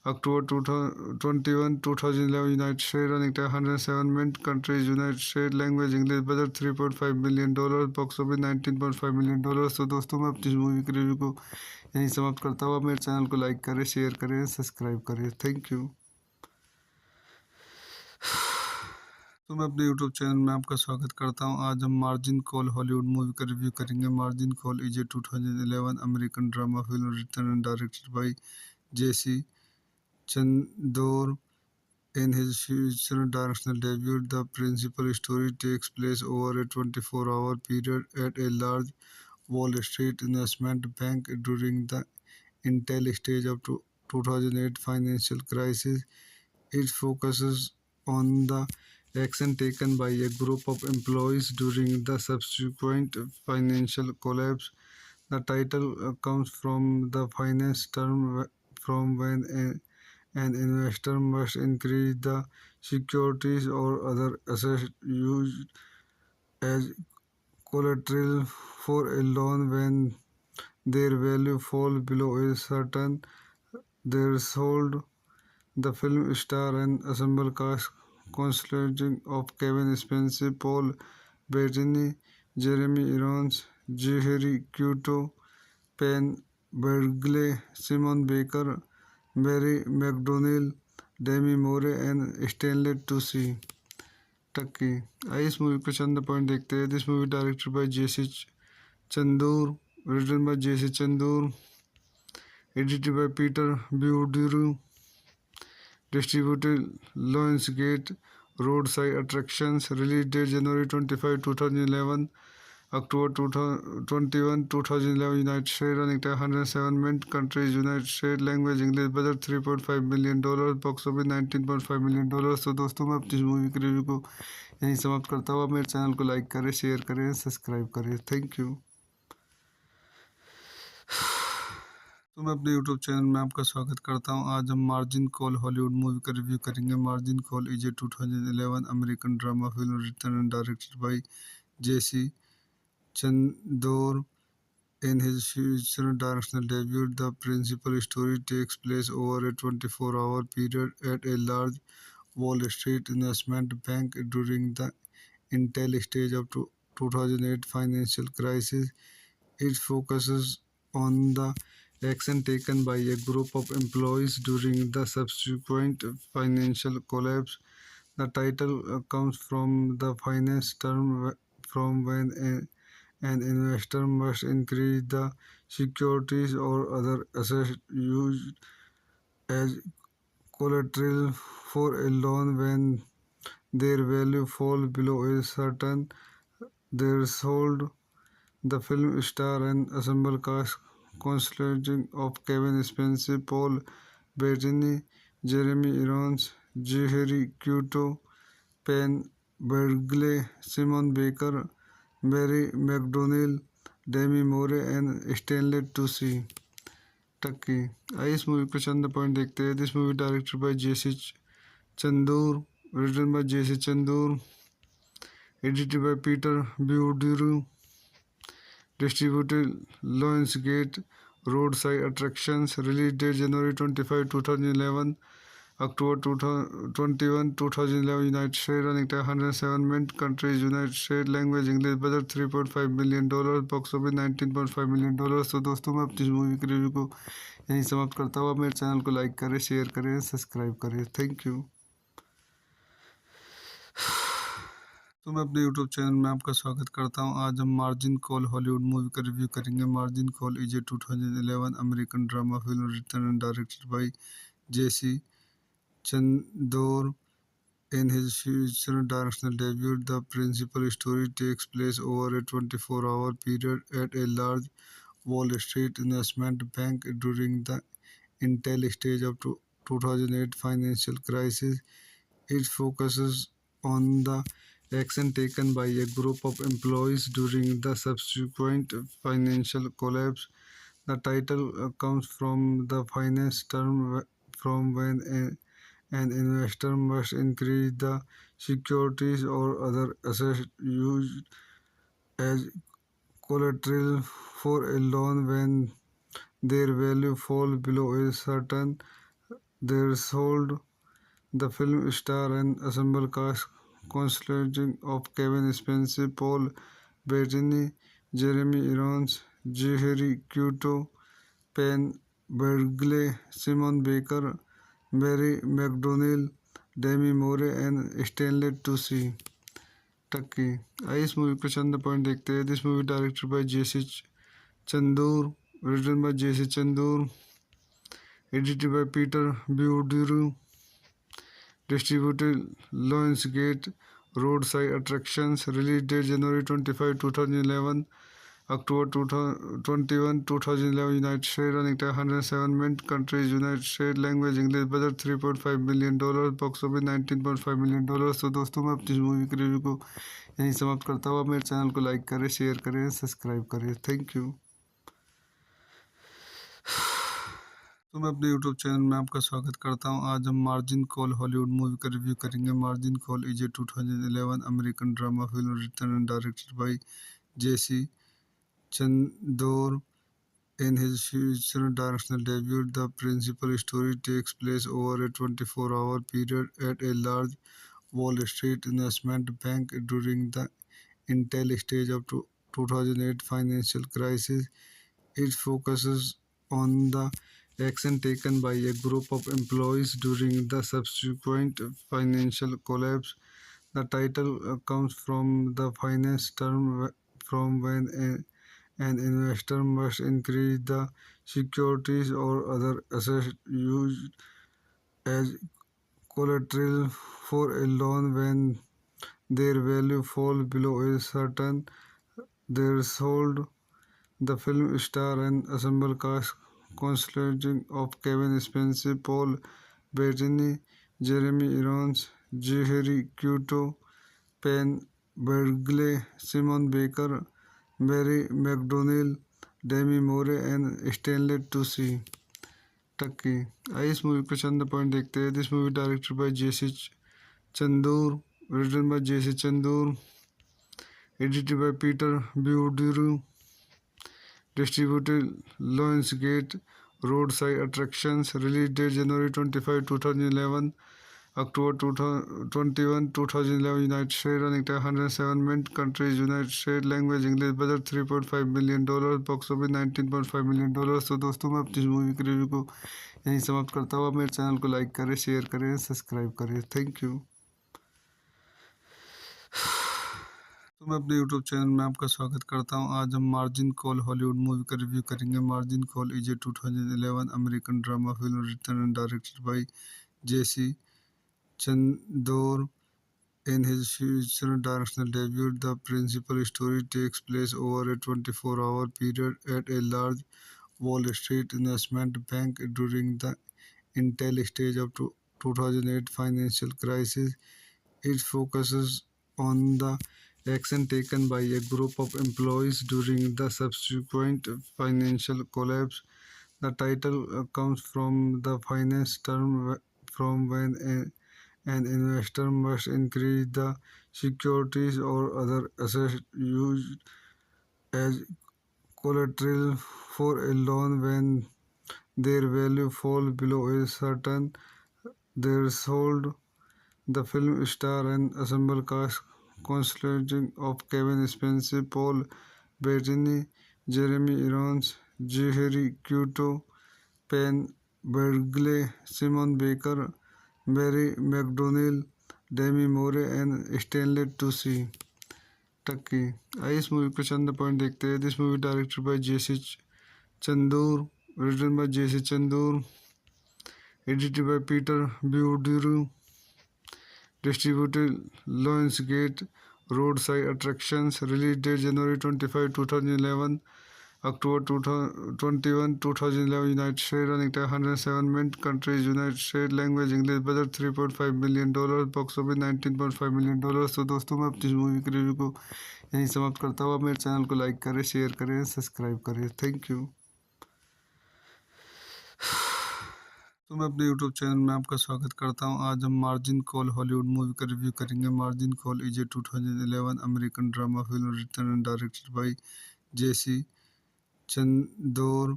October 2021, 2011, United States, running time 107 minutes, countries United States, language English, budget $3.5 million, box office $19.5 million। तो दोस्तों मैं अपनी movie की review को यहीं समाप्त करता हूँ। आप मेरे चैनल को लाइक करें, शेयर करें, सब्सक्राइब करें। Thank you. तो मैं अपने यूट्यूब चैनल में आपका स्वागत करता हूं। आज हम मार्जिन कॉल हॉलीवुड मूवी का रिव्यू करेंगे। Margin call is a 2011 American drama film written and directed by J C Chandor in his future directional debut. The principal story takes place over a 24-hour period at a large Wall Street investment bank during the initial stage of 2008 financial crisis. It focuses on the action taken by a group of employees during the subsequent financial collapse. The title comes from the finance term from when an investor must increase the securities or other assets used as collateral for a loan when their value falls below a certain threshold. The film star and ensemble cast consisting of Kevin Spacey, Paul Bettany, Jeremy Irons, Zachary Quinto, Penn Badgley, Simon Baker, Mary McDonnell, Demi Moore and Stanley Tucci. टक्की आइए इस movie के चंद point देखते हैं. This movie directed by J C Chandor, written by J.C. Chandur, edited by Peter Buduru, distributed Lionsgate Roadside Attractions, release date January 25, 2011, October 21, 2011, United States, running time 107 minutes, countries United States, language English, budget $3.5 million, box office $19.5 million. तो दोस्तों मैं अपनी movie के review को यहीं समाप्त करता हूँ. आप मेरे चैनल को लाइक करें, शेयर करें, सब्सक्राइब करें. Thank you. तो मैं अपने यूट्यूब चैनल में आपका स्वागत करता हूं. आज हम मार्जिन कॉल हॉलीवुड मूवी का रिव्यू करेंगे. Margin call is a 2011 American drama film written and directed by J C Chandor. In his future directorial debut, the principal story takes place over a 24-hour period at a large Wall Street investment bank during the initial stage of 2008 financial crisis. It focuses on the action taken by a group of employees during the subsequent financial collapse. The title comes from the finance term from when an investor must increase the securities or other assets used as collateral for a loan when their value falls below a certain threshold. The film star and ensemble cast consisting of Kevin Spacey, Paul Bettany, Jeremy Irons, Zachary Quinto, Penn Badgley, Simon Baker, Mary McDonnell, Demi Moore and Stanley Tucci. टक्की आइए इस movie के चंद point देखते हैं. This movie directed by J C Chandor, written by J.C. Chandur, edited by Peter Buduru, distributed Lionsgate Roadside Attractions, release date January 25, 2011, October 21, 2011, United States, running time 107 minutes, countries United States, language English, budget $3.5 million, box office $19.5 million. तो दोस्तों मैं अपनी movie के review को यहीं समाप्त करता हूँ. आप मेरे चैनल को लाइक करें, शेयर करें, सब्सक्राइब करें. Thank you. तो मैं अपने यूट्यूब चैनल में आपका स्वागत करता हूं. आज हम मार्जिन कॉल हॉलीवुड मूवी का रिव्यू करेंगे. Margin call is a 2011 American drama film written and directed by J C Chandor. In his future directorial debut, the principal story takes place over a 24-hour period at a large Wall Street investment bank during the initial stage of 2008 financial crisis. It focuses on the action taken by a group of employees during the subsequent financial collapse. The title comes from the finance term from when an investor must increase the securities or other assets used as collateral for a loan when their value falls below a certain threshold. The film star and ensemble cast consisting of Kevin Spacey, Paul Bettany, Jeremy Irons, Zachary Quinto, Penn Badgley, Simon Baker, Mary McDonnell, Demi Moore and Stanley Tucci. टक्की आइए इस movie के चंद point देखते हैं. This movie directed by J C Chandor, written by J.C. Chandur, edited by Peter Buduru, distributed Lionsgate Roadside Attractions, release date January 25, 2011, October 21, 2011, United States, running time 107 minutes, countries United States, language English, budget $3.5 million, box office $19.5 million. तो दोस्तों मैं अपनी movie के review को यहीं समाप्त करता हूँ. आप मेरे चैनल को लाइक करें, शेयर करें, सब्सक्राइब करें. Thank you. तो मैं अपने यूट्यूब चैनल में आपका स्वागत करता हूं। आज हम मार्जिन कॉल हॉलीवुड मूवी का रिव्यू करेंगे। Margin call is a 2011 American drama film written and directed by J C Chandor in his future directional debut. The principal story takes place over a 24-hour period at a large Wall Street investment bank during the initial stage of 2008 financial crisis. It focuses on the action taken by a group of employees during the subsequent financial collapse. The title comes from the finance term from when an investor must increase the securities or other assets used as collateral for a loan when their value falls below a certain threshold. The film stars an ensemble cast consisting of Kevin Spacey, Paul Bettany, Jeremy Irons, Zachary Quinto, Penn Badgley, Simon Baker, Barry McDonnell, Demi Moore and Stanley Tucci. टक्की आइए इस movie के चंद point देखते हैं। This movie directed by J C Chandor, written by J C Chandor, edited by Peter Beaudreau, distributed Lionsgate Roadside Attractions, release date January 25, 2011, October 2021, 2011, United States, running time 107 minutes, countries United States, language English, budget $3.5 million, box office $19.5 million। तो दोस्तों मैं अपनी movie के review को यहीं समाप्त करता हूँ। आप मेरे चैनल को लाइक करें, शेयर करें, सब्सक्राइब करें। Thank you. तो मैं अपने यूट्यूब चैनल में आपका स्वागत करता हूं। आज हम मार्जिन कॉल हॉलीवुड मूवी का रिव्यू करेंगे। Margin call is a 2011 American drama film written and directed by J C Chandor in his future directional debut. The principal story takes place over a 24-hour period at a large Wall Street investment bank during the initial stage of 2008 financial crisis. It focuses on the action taken by a group of employees during the subsequent financial collapse. The title comes from the finance term from when an investor must increase the securities or other assets used as collateral for a loan when their value falls below a certain threshold. The film stars an ensemble cast consisting of Kevin Spacey, Paul Bettany, Jeremy Irons, Zachary Quinto, Penn Badgley, Simon Baker, Barry McDonnell, Demi Moore and Stanley Tucci. टक्की आइए इस movie के चंद point देखते हैं। This movie directed by J C Chandor, written by J C Chandor, edited by Peter Beaudreau, distributed Lionsgate Roadside Attractions, release date January 25, 2011, October 2021, 2011, United States, running time 107 minutes, countries United States, language English, budget $3.5 million, box office $19.5 million। तो दोस्तों मैं अपनी movie के review को यहीं समाप्त करता हूँ। आप मेरे चैनल को लाइक करें, शेयर करें, सब्सक्राइब करें। Thank you. तो मैं अपने यूट्यूब चैनल में आपका स्वागत करता हूं। आज हम मार्जिन कॉल हॉलीवुड मूवी का रिव्यू करेंगे। Margin call is a 2011 American drama film written and directed by J C Chandor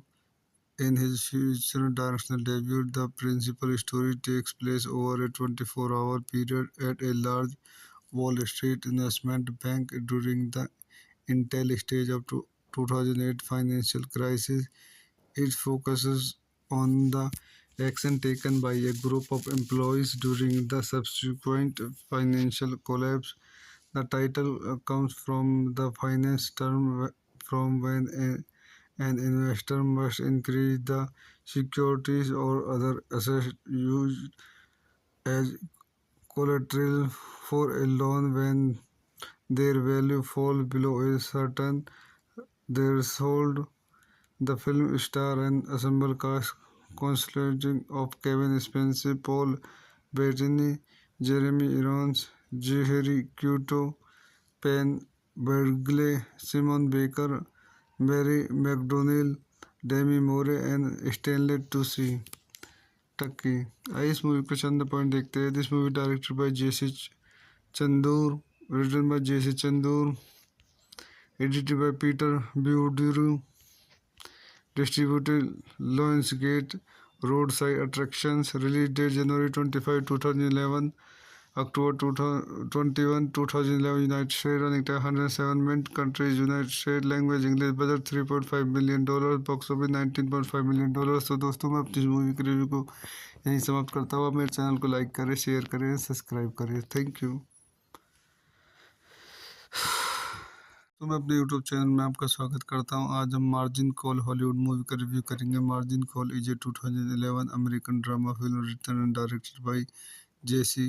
in his future directional debut. The principal story takes place over a 24-hour period at a large Wall Street investment bank during the initial stage of 2008 financial crisis. It focuses on the action taken by a group of employees during the subsequent financial collapse. The title comes from the finance term from when an investor must increase the securities or other assets used as collateral for a loan when their value falls below a certain threshold. The film stars an ensemble cast consisting of Kevin Spacey, Paul Bettany, Jeremy Irons, Zachary Quinto, Penn Badgley, Simon Baker, Barry McDonnell, Demi Moore and Stanley Tucci टक्की। आइए इस movie के चंद point देखते हैं। This movie directed by J C Chandor, written by J C Chandor, edited by Peter Burduru, distributed Lionsgate Roadside Attractions, release date January 25, 2011, October 2021, 2011, United States, running time 107 minutes, countries United States, language English, budget $3.5 million, box office $19.5 million। तो दोस्तों मैं अपनी movie की review को यहीं समाप्त करता हूँ। आप मेरे चैनल को लाइक करें, शेयर करें, सब्सक्राइब करें। Thank you. तो मैं अपने यूट्यूब चैनल में आपका स्वागत करता हूं। आज हम मार्जिन कॉल हॉलीवुड मूवी का रिव्यू करेंगे। Margin call is a 2011 American drama film written and directed by J C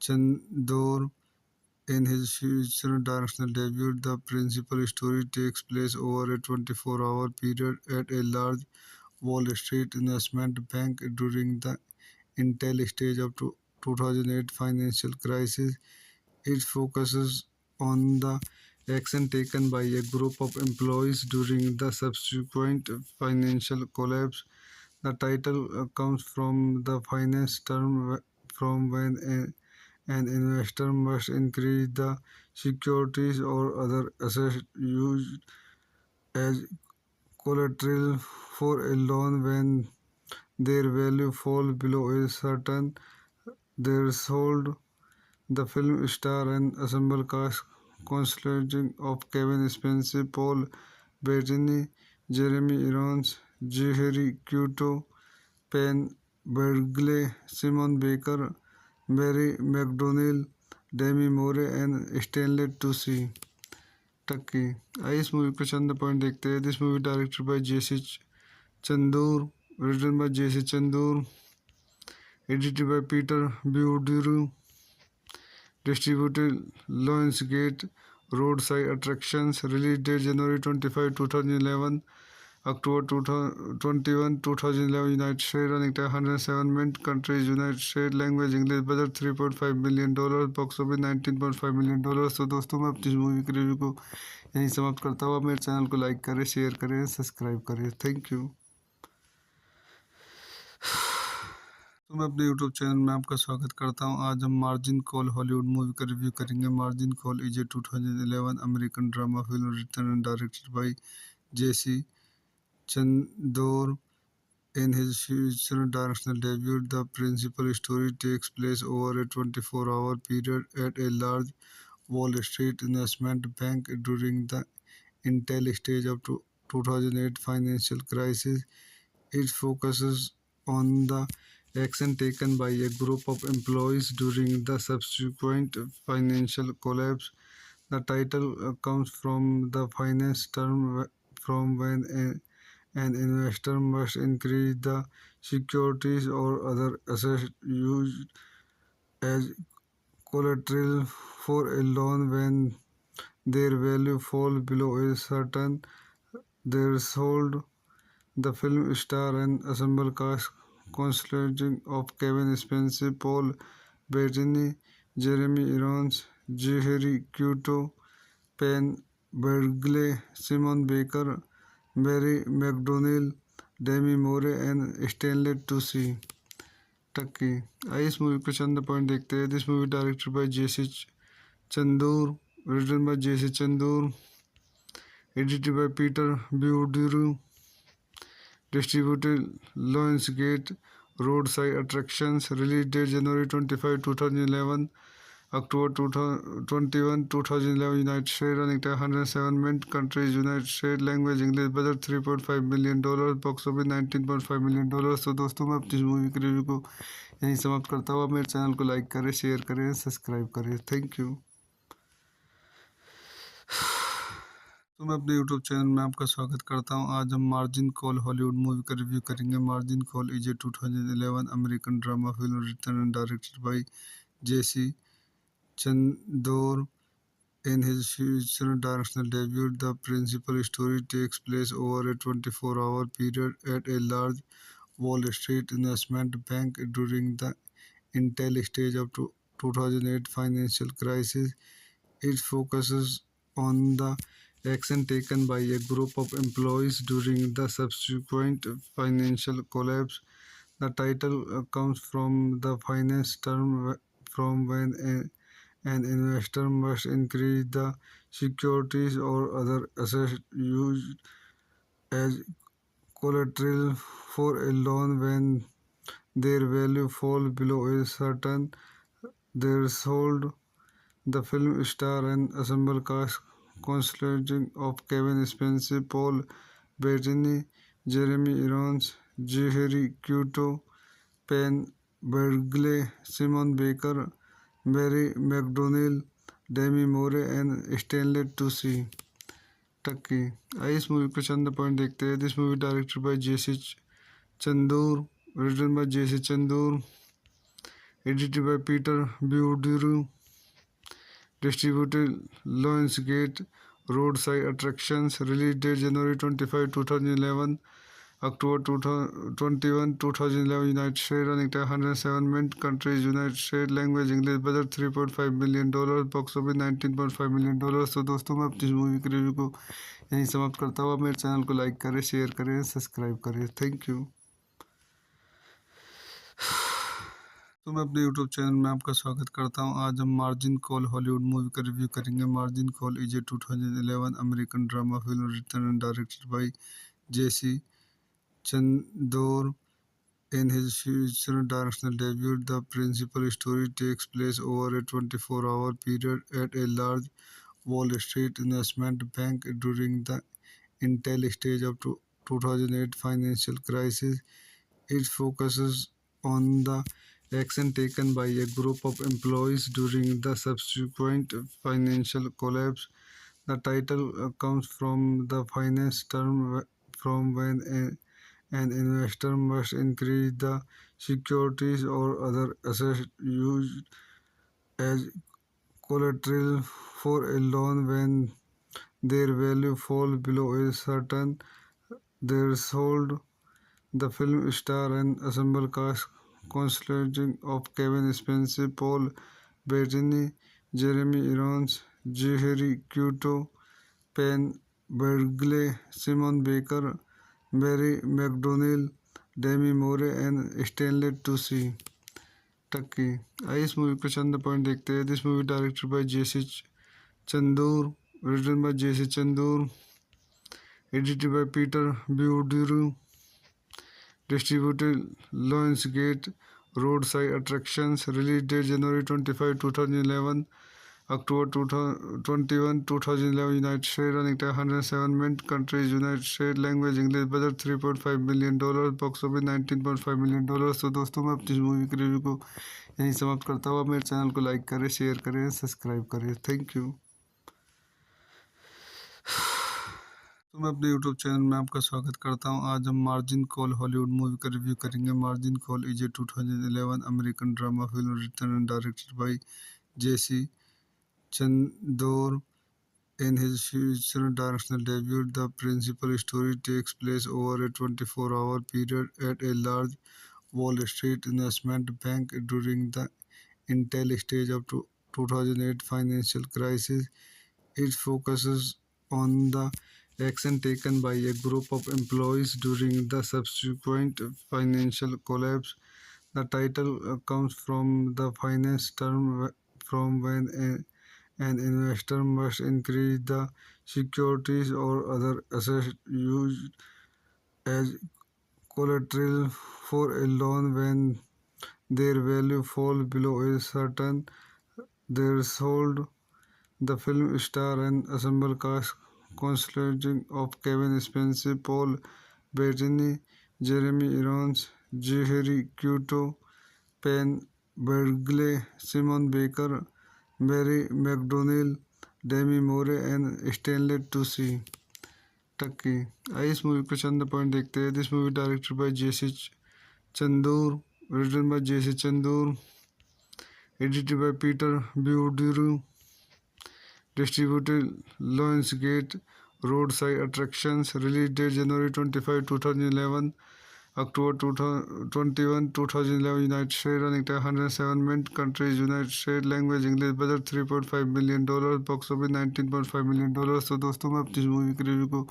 Chandor in his future directional debut. The principal story takes place over a 24-hour period at a large Wall Street investment bank during the initial stage of 2008 financial crisis. It focuses on the action taken by a group of employees during the subsequent financial collapse. The title comes from the finance term from when an investor must increase the securities or other assets used as collateral for a loan when their value falls below a certain threshold. The film star and ensemble cast consisting of Kevin Spacey, Paul Bettany, Jeremy Irons, Zachary Quinto, Penn Badgley, Simon Baker, Barry McDonnell, Demi Moore and Stanley Tucci टक्की। आइए इस movie के चंद point देखते हैं। This movie directed by J C Chandor, written by J C Chandor, edited by Peter Burduru, distributed Lionsgate Roadside Attractions, release date January 25, 2011, October 2021, 2011, United States, running time 107 minutes, countries United States, language English, budget $3.5 million, box office $19.5 million। तो दोस्तों मैं अपनी movie की review को यहीं समाप्त करता हूँ। आप मेरे चैनल को लाइक करें, शेयर करें, सब्सक्राइब करें। Thank you. तो मैं अपने यूट्यूब चैनल में आपका स्वागत करता हूं। आज हम मार्जिन कॉल हॉलीवुड मूवी का रिव्यू करेंगे। Margin call is a 2011 American drama film written and directed by J C Chandor in his future directional debut. The principal story takes place over a 24-hour period at a large Wall Street investment bank during the initial stage of 2008 financial crisis. It focuses on the action taken by a group of employees during the subsequent financial collapse. The title comes from the finance term from when an investor must increase the securities or other assets used as collateral for a loan when their value falls below a certain threshold. The film star and ensemble cast consisting of Kevin Spacey, Paul Bettany, Jeremy Irons, Zachary Quinto, Penn Badgley, Simon Baker, Barry McDonnell, Demi Moore and Stanley Tucci टक्की। आइए इस movie के चंद point देखते हैं। This movie directed by J C Chandor, written by J C Chandor, edited by Peter Burduru, distributed Lionsgate Roadside Attractions, release date January 25, 2011, October 2021, 2011, United States, running time 107 minutes, countries United States, language English, budget $3.5 million, box office $19.5 million। तो दोस्तों मैं अपनी movie की review को यहीं समाप्त करता हूँ। आप मेरे चैनल को लाइक करें, शेयर करें, सब्सक्राइब करें। Thank you. तो मैं अपने यूट्यूब चैनल में आपका स्वागत करता हूं। आज हम मार्जिन कॉल हॉलीवुड मूवी का रिव्यू करेंगे। Margin call is a 2011 American drama film written and directed by J C Chandor in his future directional debut. The principal story takes place over a 24-hour period at a large Wall Street investment bank during the initial stage of 2008 financial crisis. It focuses on the action taken by a group of employees during the subsequent financial collapse. The title comes from the finance term from when an investor must increase the securities or other assets used as collateral for a loan when their value falls below a certain threshold. The film star and ensemble cast consisting of Kevin Spacey, Paul Bettany, Jeremy Irons, Jeheri Couto, Penn Badgley, Simon Baker, Mary McDonnell, Demi Moore and Stanley Tucci. टक्की आइए इस movie के चंद point देखते हैं. This movie directed by J C Chandor, written by J C Chandor, edited by Peter Beaudreau, distributed Lionsgate Roadside Attractions. Release date January 25, 2011. October 21, 2011. United States. Running time 107 minutes. Countries United States. Language English. Budget $3.5 million. Box office $19.5 million. तो दोस्तों मैं अपनी movie के review को यहीं समाप्त करता हूँ. आप मेरे चैनल को लाइक करें, शेयर करें, सब्सक्राइब करें. Thank you. तो मैं अपने यूट्यूब चैनल में आपका स्वागत करता हूं. आज हम मार्जिन कॉल हॉलीवुड मूवी का रिव्यू करेंगे. Margin call is a 2011 American drama film written and directed by J C Chandor. In his future directorial debut, the principal story takes place over a 24-hour period at a large Wall Street investment bank during the initial stage of 2008 financial crisis. It focuses on the action taken by a group of employees during the subsequent financial collapse. The title comes from the finance term from when an investor must increase the securities or other assets used as collateral for a loan when their value falls below a certain threshold. The film star and ensemble cast consisting of Kevin Spacey, Paul Bettany, Jeremy Irons, Jeheri Couto, Penn Badgley, Simon Baker, Mary McDonnell, Demi Moore and Stanley Tucci. टक्की आइए इस movie के चंद point देखते हैं. This movie directed by J C Chandor, written by J C Chandor, edited by Peter Beaudreau, distributed Lionsgate Roadside Attractions. Release date January 25, 2011. October 21, 2011. United States. Running time 107 minutes. Countries United States. Language English. Budget $3.5 million. Box office $19.5 million. तो दोस्तों मैं अपनी movie के review को यहीं समाप्त करता हूँ. आप मेरे चैनल को लाइक करें, शेयर करें, सब्सक्राइब करें. Thank you. तो मैं अपने यूट्यूब चैनल में आपका स्वागत करता हूं. आज हम मार्जिन कॉल हॉलीवुड मूवी का रिव्यू करेंगे. Margin call is a 2011 American drama film written and directed by J C Chandor. In his future directorial debut, the principal story takes place over a 24-hour period at a large Wall Street investment bank during the initial stage of 2008 financial crisis. It focuses on the action taken by a group of employees during the subsequent financial collapse. The title comes from the finance term from when an investor must increase the securities or other assets used as collateral for a loan when their value falls below a certain threshold. The film star and ensemble cast consisting of Kevin Spacey, Paul Bettany, Jeremy Irons, Jeheri Couto, Penn Badgley, Simon Baker, Mary McDonnell, Demi Moore and Stanley Tucci. टक्की आइए इस movie के चंद point देखते हैं. This movie directed by J C Chandor, written by J C Chandor, edited by Peter Beaudreau, distributed Lionsgate Roadside Attractions. Release date January 25, 2011. October 2021, 2011, United States running tag 107 mint countries, United States language English, budget $3.5 million, box office $19.5 million। तो दोस्तों मैं अपनी movie की review को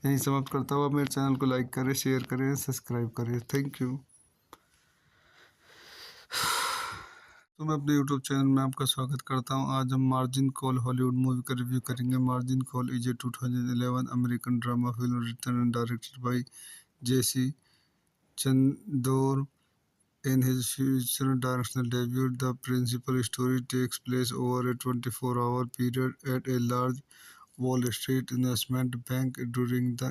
यहीं समाप्त करता हूँ। आप मेरे चैनल को लाइक करें, शेयर करें, सब्सक्राइब करें। Thank you. तो मैं अपने यूट्यूब चैनल में आपका स्वागत करता हूँ। आज हम मार्जिन कॉल हॉलीवुड मूवी का रिव्यू करेंगे। Margin call is a 2011 American drama film written and directed by J C Chandor in his future directorial debut. The principal story takes place over a 24-hour period at a large Wall Street investment bank during the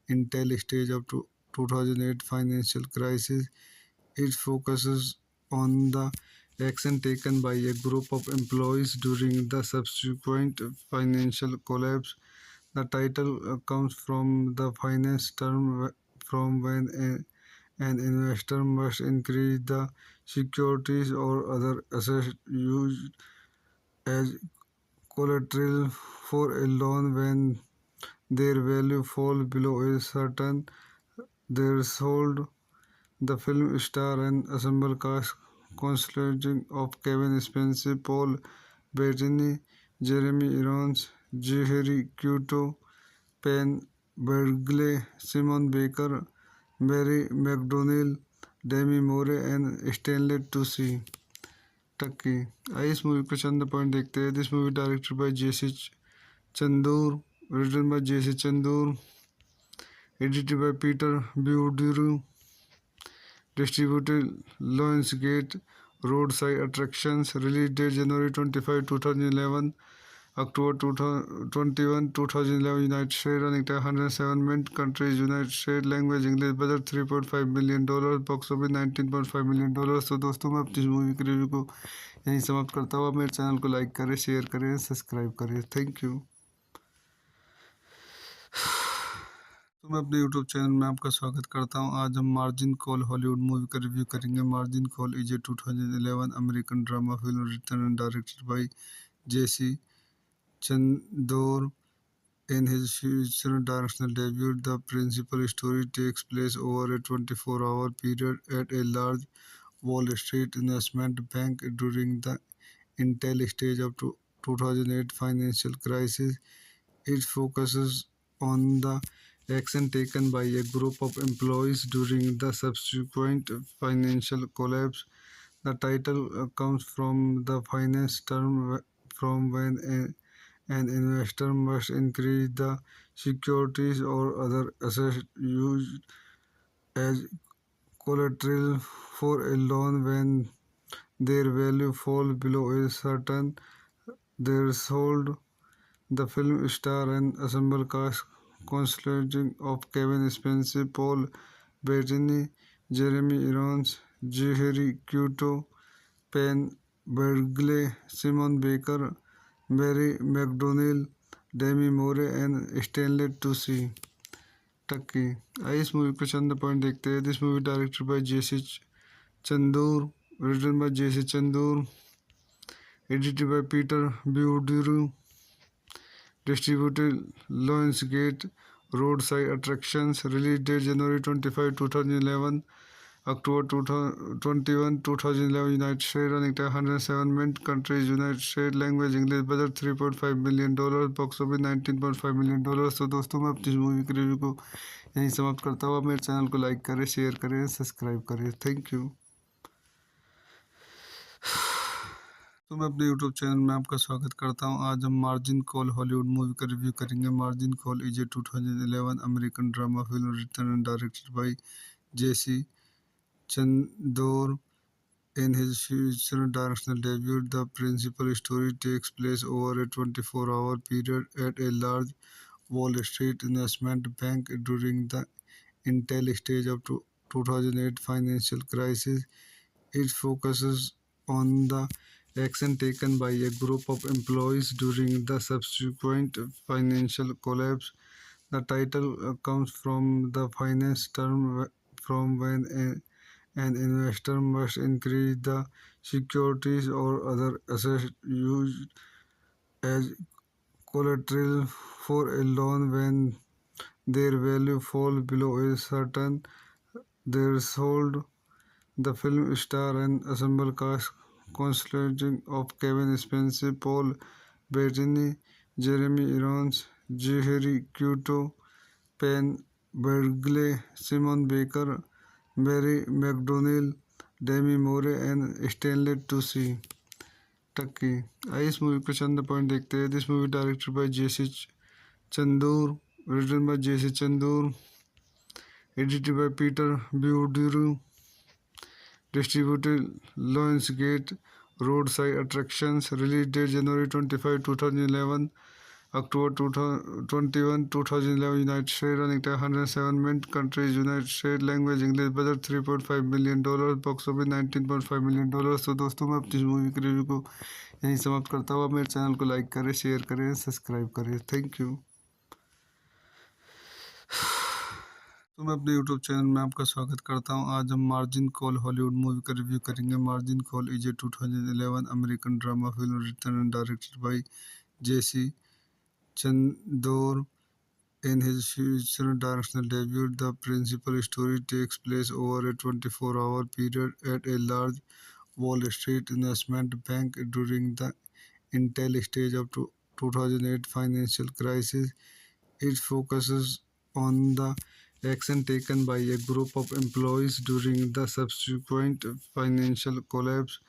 initial stage of 2008 financial crisis. It focuses on the action taken by a group of employees during the subsequent financial collapse. The title comes from the finance term from when an investor must increase the securities or other assets used as collateral for a loan when their value falls below a certain threshold. The film star and ensemble cast consisting of Kevin Spacey, Paul Bettany, Jeremy Irons, Zachary Quinto, Penn Badgley, Simon Baker, Barry McDonnell, Demi Moore and Stanley Tucci तक की। आइए इस movie के चंद point देखते हैं। This movie directed by J C Chandor, written by J C Chandor, edited by Peter Beaudreau, distributed Lionsgate Roadside Attractions, release date January 25, 2011, October 2021, 2011, United States running tag 107 mint countries, United States language English, budget $3.5 million, box office $19.5 million। तो दोस्तों मैं अपनी movie की review को यहीं समाप्त करता हूँ। आप मेरे चैनल को लाइक करें, शेयर करें, सब्सक्राइब करें। Thank you. तो मैं अपने यूट्यूब चैनल में आपका स्वागत करता हूँ। आज हम मार्जिन कॉल हॉलीवुड मूवी का रिव्यू करेंगे। Margin call is a 2011 American drama film written and directed by J C Chandor in his future directorial debut. The principal story takes place over a 24-hour period at a large Wall Street investment bank during the initial stage of 2008 financial crisis. It focuses on the action taken by a group of employees during the subsequent financial collapse. The title comes from the finance term from when an investor must increase the securities or other assets used as collateral for a loan when their value falls below a certain threshold. The film star and ensemble cast consisting of Kevin Spacey, Paul Bettany, Jeremy Irons, Zachary Quinto, Penn Badgley, Simon Baker, Barry McDonnell, Demi Moore and Stanley Tucci तक की। आइए इस movie के चंद point देखते हैं। This movie directed by J C Chandor, written by J C Chandor, edited by Peter Beaudreau, distributed Lionsgate Roadside Attractions, release date January 25, 2011, October 2021, 2011, United States running tag 107 mint countries, United States language English, budget $3.5 million, box office $19.5 million। तो दोस्तों मैं अपनी movie की review को यहीं समाप्त करता हूँ। आप मेरे चैनल को लाइक करें, शेयर करें, सब्सक्राइब करें। Thank you. तो मैं अपने यूट्यूब चैनल में आपका स्वागत करता हूँ। आज हम मार्जिन कॉल हॉलीवुड मूवी का रिव्यू करेंगे। Margin call is a 2011 American drama film written and directed by J C Chandor in his future directorial debut. The principal story takes place over a 24-hour period at a large Wall Street investment bank during the initial stage of 2008 financial crisis. It focuses on the action taken by a group of employees during the subsequent financial collapse. The title comes from the finance term from when an investor must increase the securities or other assets used as collateral for a loan when their value falls below a certain There's Hold. The film star an ensemble cast consisting of Kevin Spacey, Paul Bettany, Jeremy Irons, Jerry Cuto, Penn Badgley, Simon Baker, Mary McDonnell, Demi Moore and Stanley Tucci. आइए इस movie के चंद point देखते हैं. This movie directed by J C Chandor, written by J C Chandor, edited by Peter Burduru, distributed Lionsgate Roadside Attractions, release date January 25, 2011, October 2021, 2011, United States, running time 107 minutes, countries United States, language English, budget $3.5 million, box office $19.5 million. तो दोस्तों मैं अपनी movie के review को यहीं समाप्त करता हूँ. आप मेरे चैनल को लाइक करें, शेयर करें, सब्सक्राइब करें. Thank you. तो मैं अपने यूट्यूब चैनल में आपका स्वागत करता हूं. आज हम मार्जिन कॉल हॉलीवुड मूवी का रिव्यू करेंगे. Margin call is a 2011 American drama film written and directed by J C Chandor in his future directional debut. The principal story takes place over a 24-hour period at a large Wall Street investment bank during the initial stage of 2008 financial crisis. It focuses on the action taken by a group of employees during the subsequent financial collapse.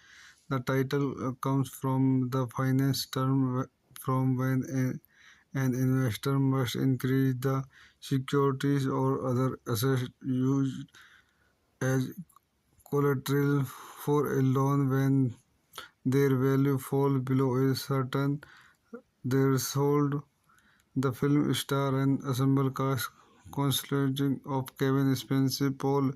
The title comes from the finance term from when an investor must increase the securities or other assets used as collateral for a loan when their value falls below a certain threshold. The film star an ensemble cast consisting of Kevin Spacey, Paul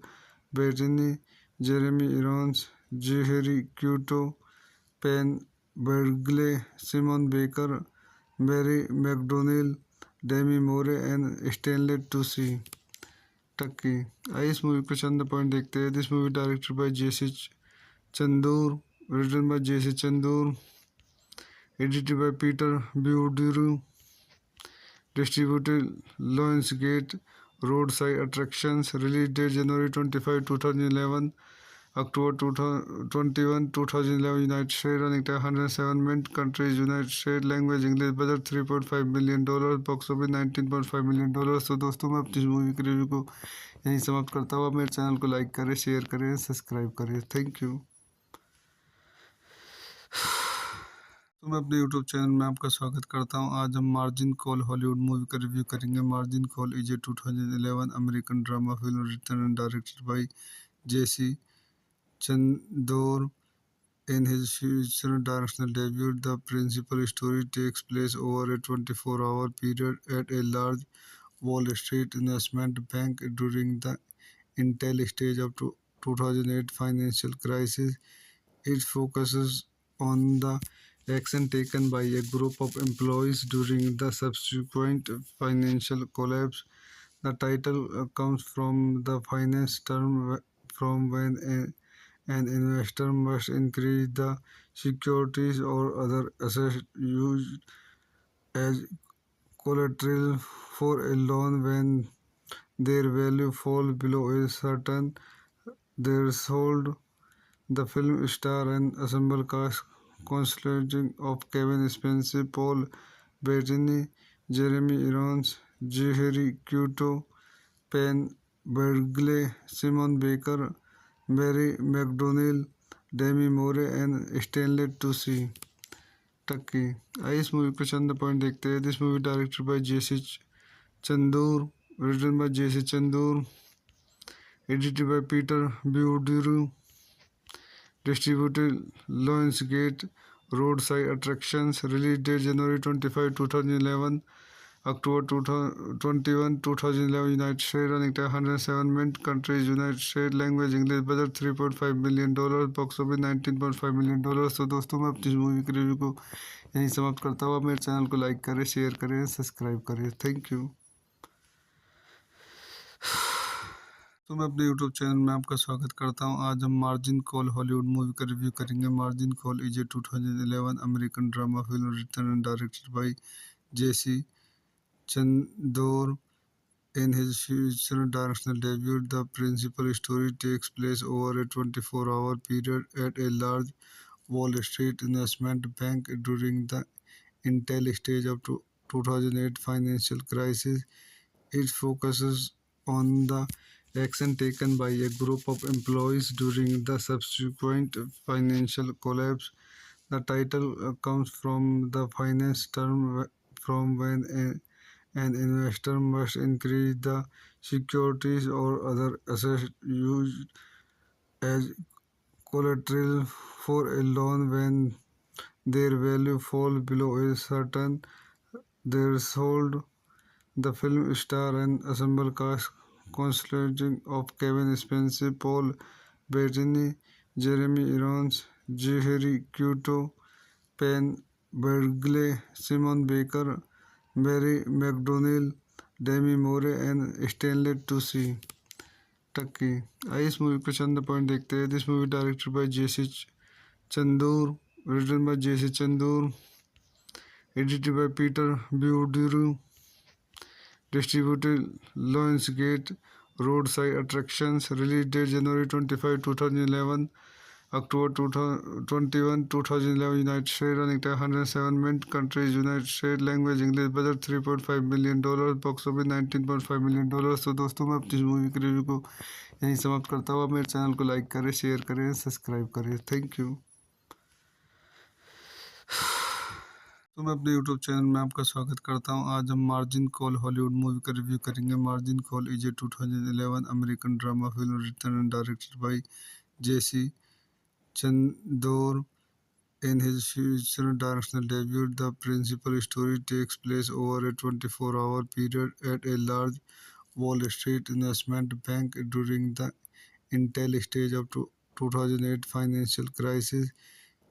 Bettany, Jeremy Irons, Jerry Cuto, Penn Badgley, Simon Baker, Mary McDonnell, Demi Moore and Stanley Tucci. आइए इस movie के चंद point देखते हैं. This movie directed by J C Chandor, written by J C Chandor, edited by Peter Burduru, distributed Lionsgate Roadside Attractions, release date January 25, 2011, October 2021, 2011, United States, running time 107 minutes, countries United States, language English, budget $3.5 million, box office $19.5 million. तो दोस्तों मैं अपनी movie के review को यहीं समाप्त करता हूँ. आप मेरे चैनल को लाइक करें, शेयर करें, सब्सक्राइब करें. Thank you. तो मैं अपने यूट्यूब चैनल में आपका स्वागत करता हूं. आज हम मार्जिन कॉल हॉलीवुड मूवी का रिव्यू करेंगे. Margin call is a 2011 American drama film written and directed by J C Chandor in his future directional debut. The principal story takes place over a 24-hour period at a large Wall Street investment bank during the initial stage of 2008 financial crisis. It focuses on the action taken by a group of employees during the subsequent financial collapse. The title comes from the finance term from when an investor must increase the securities or other assets used as collateral for a loan when their value falls below a certain threshold. The film star an ensemble cast consisting of Kevin Spacey, Paul Bettany, Jeremy Irons, Jerry Cuto, Penn Badgley, Simon Baker, Mary McDonnell, Demi Moore and Stanley Tucci. आइए इस movie के चंद point देखते हैं. This movie directed by J C Chandor, written by J C Chandor, edited by Peter Burduru, distributed Lionsgate Roadside Attractions, release date January 25, 2011, October 2021, 2011, United States, running time 107 minutes, countries United States, language English, budget $3.5 million, box office $19.5 million. तो दोस्तों मैं अपनी movie के review को यहीं समाप्त करता हूँ. आप मेरे चैनल को लाइक करें, शेयर करें, सब्सक्राइब करें. Thank you. तो मैं अपने यूट्यूब चैनल में आपका स्वागत करता हूं. आज हम मार्जिन कॉल हॉलीवुड मूवी का रिव्यू करेंगे. Margin call is a 2011 American drama film written and directed by J C Chandor In his feature directional debut, the principal story takes place over a 24-hour period at a large Wall Street investment bank during the initial stage of 2008 financial crisis. It focuses on the action taken by a group of employees during the subsequent financial collapse. The title comes from the finance term from when an investor must increase the securities or other assets used as collateral for a loan when their value falls below a certain threshold. The film star and ensemble cast consisting of Kevin Spacey, Paul Bettany, Jeremy Irons, Jeheri Kyoto, Penn Badgley, Simon Baker, Barry McDonnell, Demi Moore and Stanley Tucci. टक्की आइए इस movie के चंद point देखते हैं. This movie directed by J C Chandor, written by J.C. Chandur, edited by Peter Buduru, distributed Lionsgate, Roadside Attractions, release date January 25, 2011, October 2021, 2011, United States, running time 107 minutes, countries United States, language English, budget $3.5 million, box office $19.5 million. तो दोस्तों मैं अपनी movie के review को यहीं समाप्त करता हूँ. आप मेरे चैनल को लाइक करें, शेयर करें, सब्सक्राइब करें. Thank you. तो मैं अपने यूट्यूब चैनल में आपका स्वागत करता हूं. आज हम मार्जिन कॉल हॉलीवुड मूवी का रिव्यू करेंगे. Margin call is a 2011 American drama film written and directed by J C Chandor. In his feature directional debut, the principal story takes place over a 24-hour period at a large Wall Street investment bank during the initial stage of 2008 financial crisis.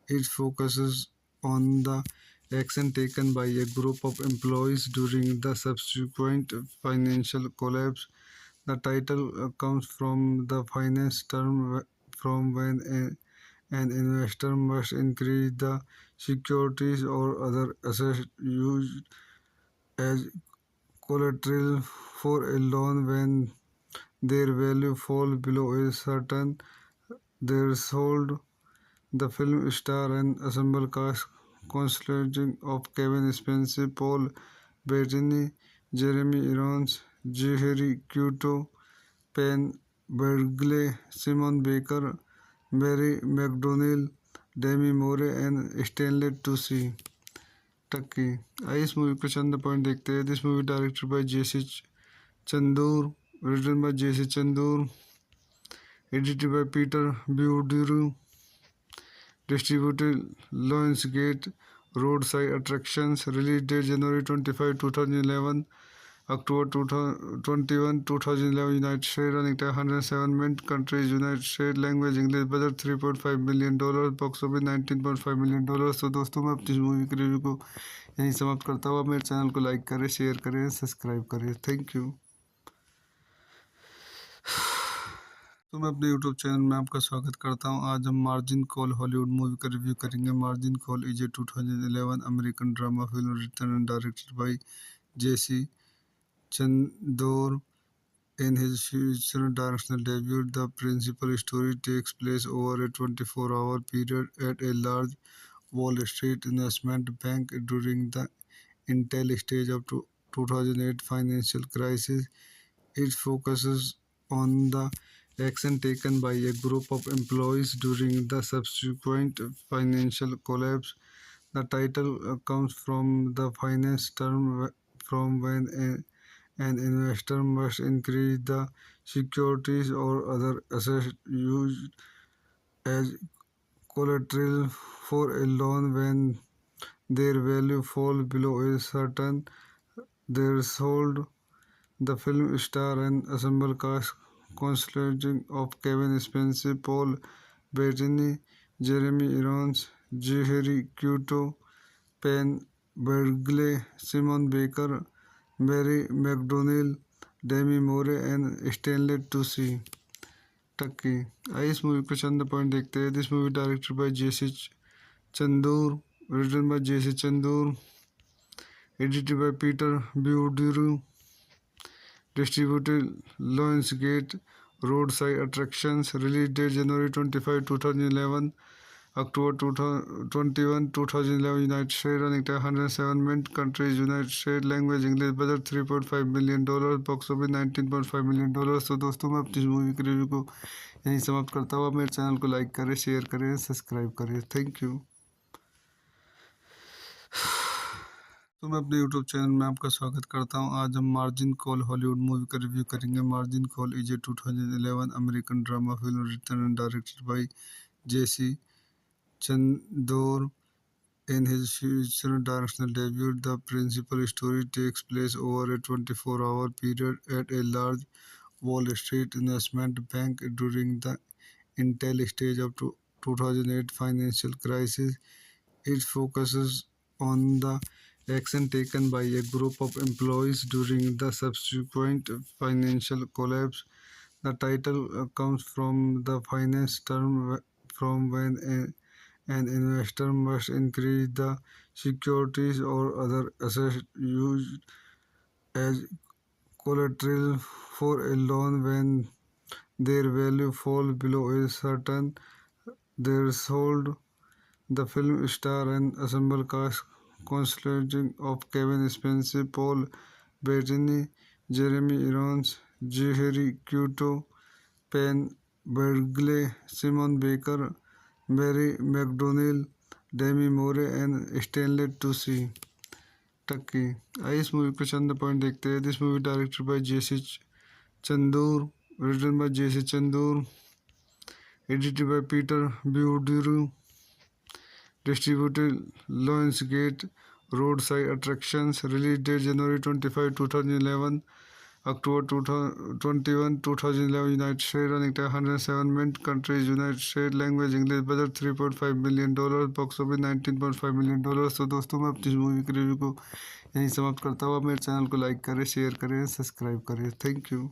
It focuses on the action taken by a group of employees during the subsequent financial collapse. The title comes from the finance term from when an investor must increase the securities or other assets used as collateral for a loan when their value falls below a certain threshold. The film star and ensemble cast consisting of Kevin Spacey, Paul Bettany, Jeremy Irons, Jeheri Kyoto, Penn Badgley, Simon Baker, Barry McDonnell, Demi Moore and Stanley Tucci. टक्की आइए इस movie के चंद point देखते हैं. This movie directed by J C Chandor, written by J.C. Chandur, edited by Peter Buduru, distributed Lionsgate, Roadside Attractions, release date January 25, 2011, October 2021, 2011, United States, running time 107 minutes, countries United States, language English, budget $3.5 million, box office $19.5 million. तो दोस्तों मैं अपनी movie के review को यहीं समाप्त करता हूँ. आप मेरे चैनल को लाइक करें, शेयर करें, सब्सक्राइब करें. Thank you. तो मैं अपने यूट्यूब चैनल में आपका स्वागत करता हूं. आज हम मार्जिन कॉल हॉलीवुड मूवी का रिव्यू करेंगे. Margin call is a 2011 American drama film written and directed by J C Chandor. In his feature directional debut, the principal story takes place over a 24-hour period at a large Wall Street investment bank during the initial stage of 2008 financial crisis. It focuses on the action taken by a group of employees during the subsequent financial collapse. The title comes from the finance term from when an investor must increase the securities or other assets used as collateral for a loan when their value falls below a certain threshold. The film star and ensemble cast consisting of Kevin Spacey, Paul Bettany, Jeremy Irons, Jeheri Kyoto, Penn Badgley, Simon Baker, Barry McDonnell, Demi Moore and Stanley Tucci. टक्की आइए इस movie के चंद point देखते हैं. This movie directed by J C Chandor, written by J.C. Chandur, edited by Peter Buduru, distributed Lionsgate Roadside Attractions. Release date January 25, 2011. October 2021, 2011, United States. Running time 107 minutes. Countries United States. Language English. Budget $3.5 million. Box office $19.5 million। तो दोस्तों मैं अपनी movie के review को यहीं समाप्त करता हूँ। आप मेरे चैनल को लाइक करें, शेयर करें, सब्सक्राइब करें। Thank you. तो मैं अपने यूट्यूब चैनल में आपका स्वागत करता हूं। आज हम मार्जिन कॉल हॉलीवुड मूवी का रिव्यू करेंगे। Margin call is a 2011 American drama film written and directed by J C Chandor in his future directional debut. The principal story takes place over a 24-hour period at a large Wall Street investment bank during the initial stage of 2008 financial crisis. It focuses on the action taken by a group of employees during the subsequent financial collapse. The title comes from the finance term from when an investor must increase the securities or other assets used as collateral for a loan when their value falls below a certain threshold. The film stars an ensemble cast consisting of Kevin Spacey, Paul Bettany, Jeremy Irons, Zachary Quinto, Penn Badgley, Simon Baker, Mary McDonnell, Demi Moore and Stanley Tucci. आइए इस movie के चंद point देखते हैं। This movie directed by J C Chandor, written by J C Chandor, edited by Peter Beaudreau, distributed Lionsgate Roadside Attractions. Release date January 25, 2011. October 2021, 2011, United States. Running time 107 minutes. Countries United States. Language English. Budget $3.5 million. Box office $19.5 million। तो दोस्तों मैं अपनी movie के review को यहीं समाप्त करता हूँ। आप मेरे चैनल को लाइक करें, शेयर करें, सब्सक्राइब करें। Thank you.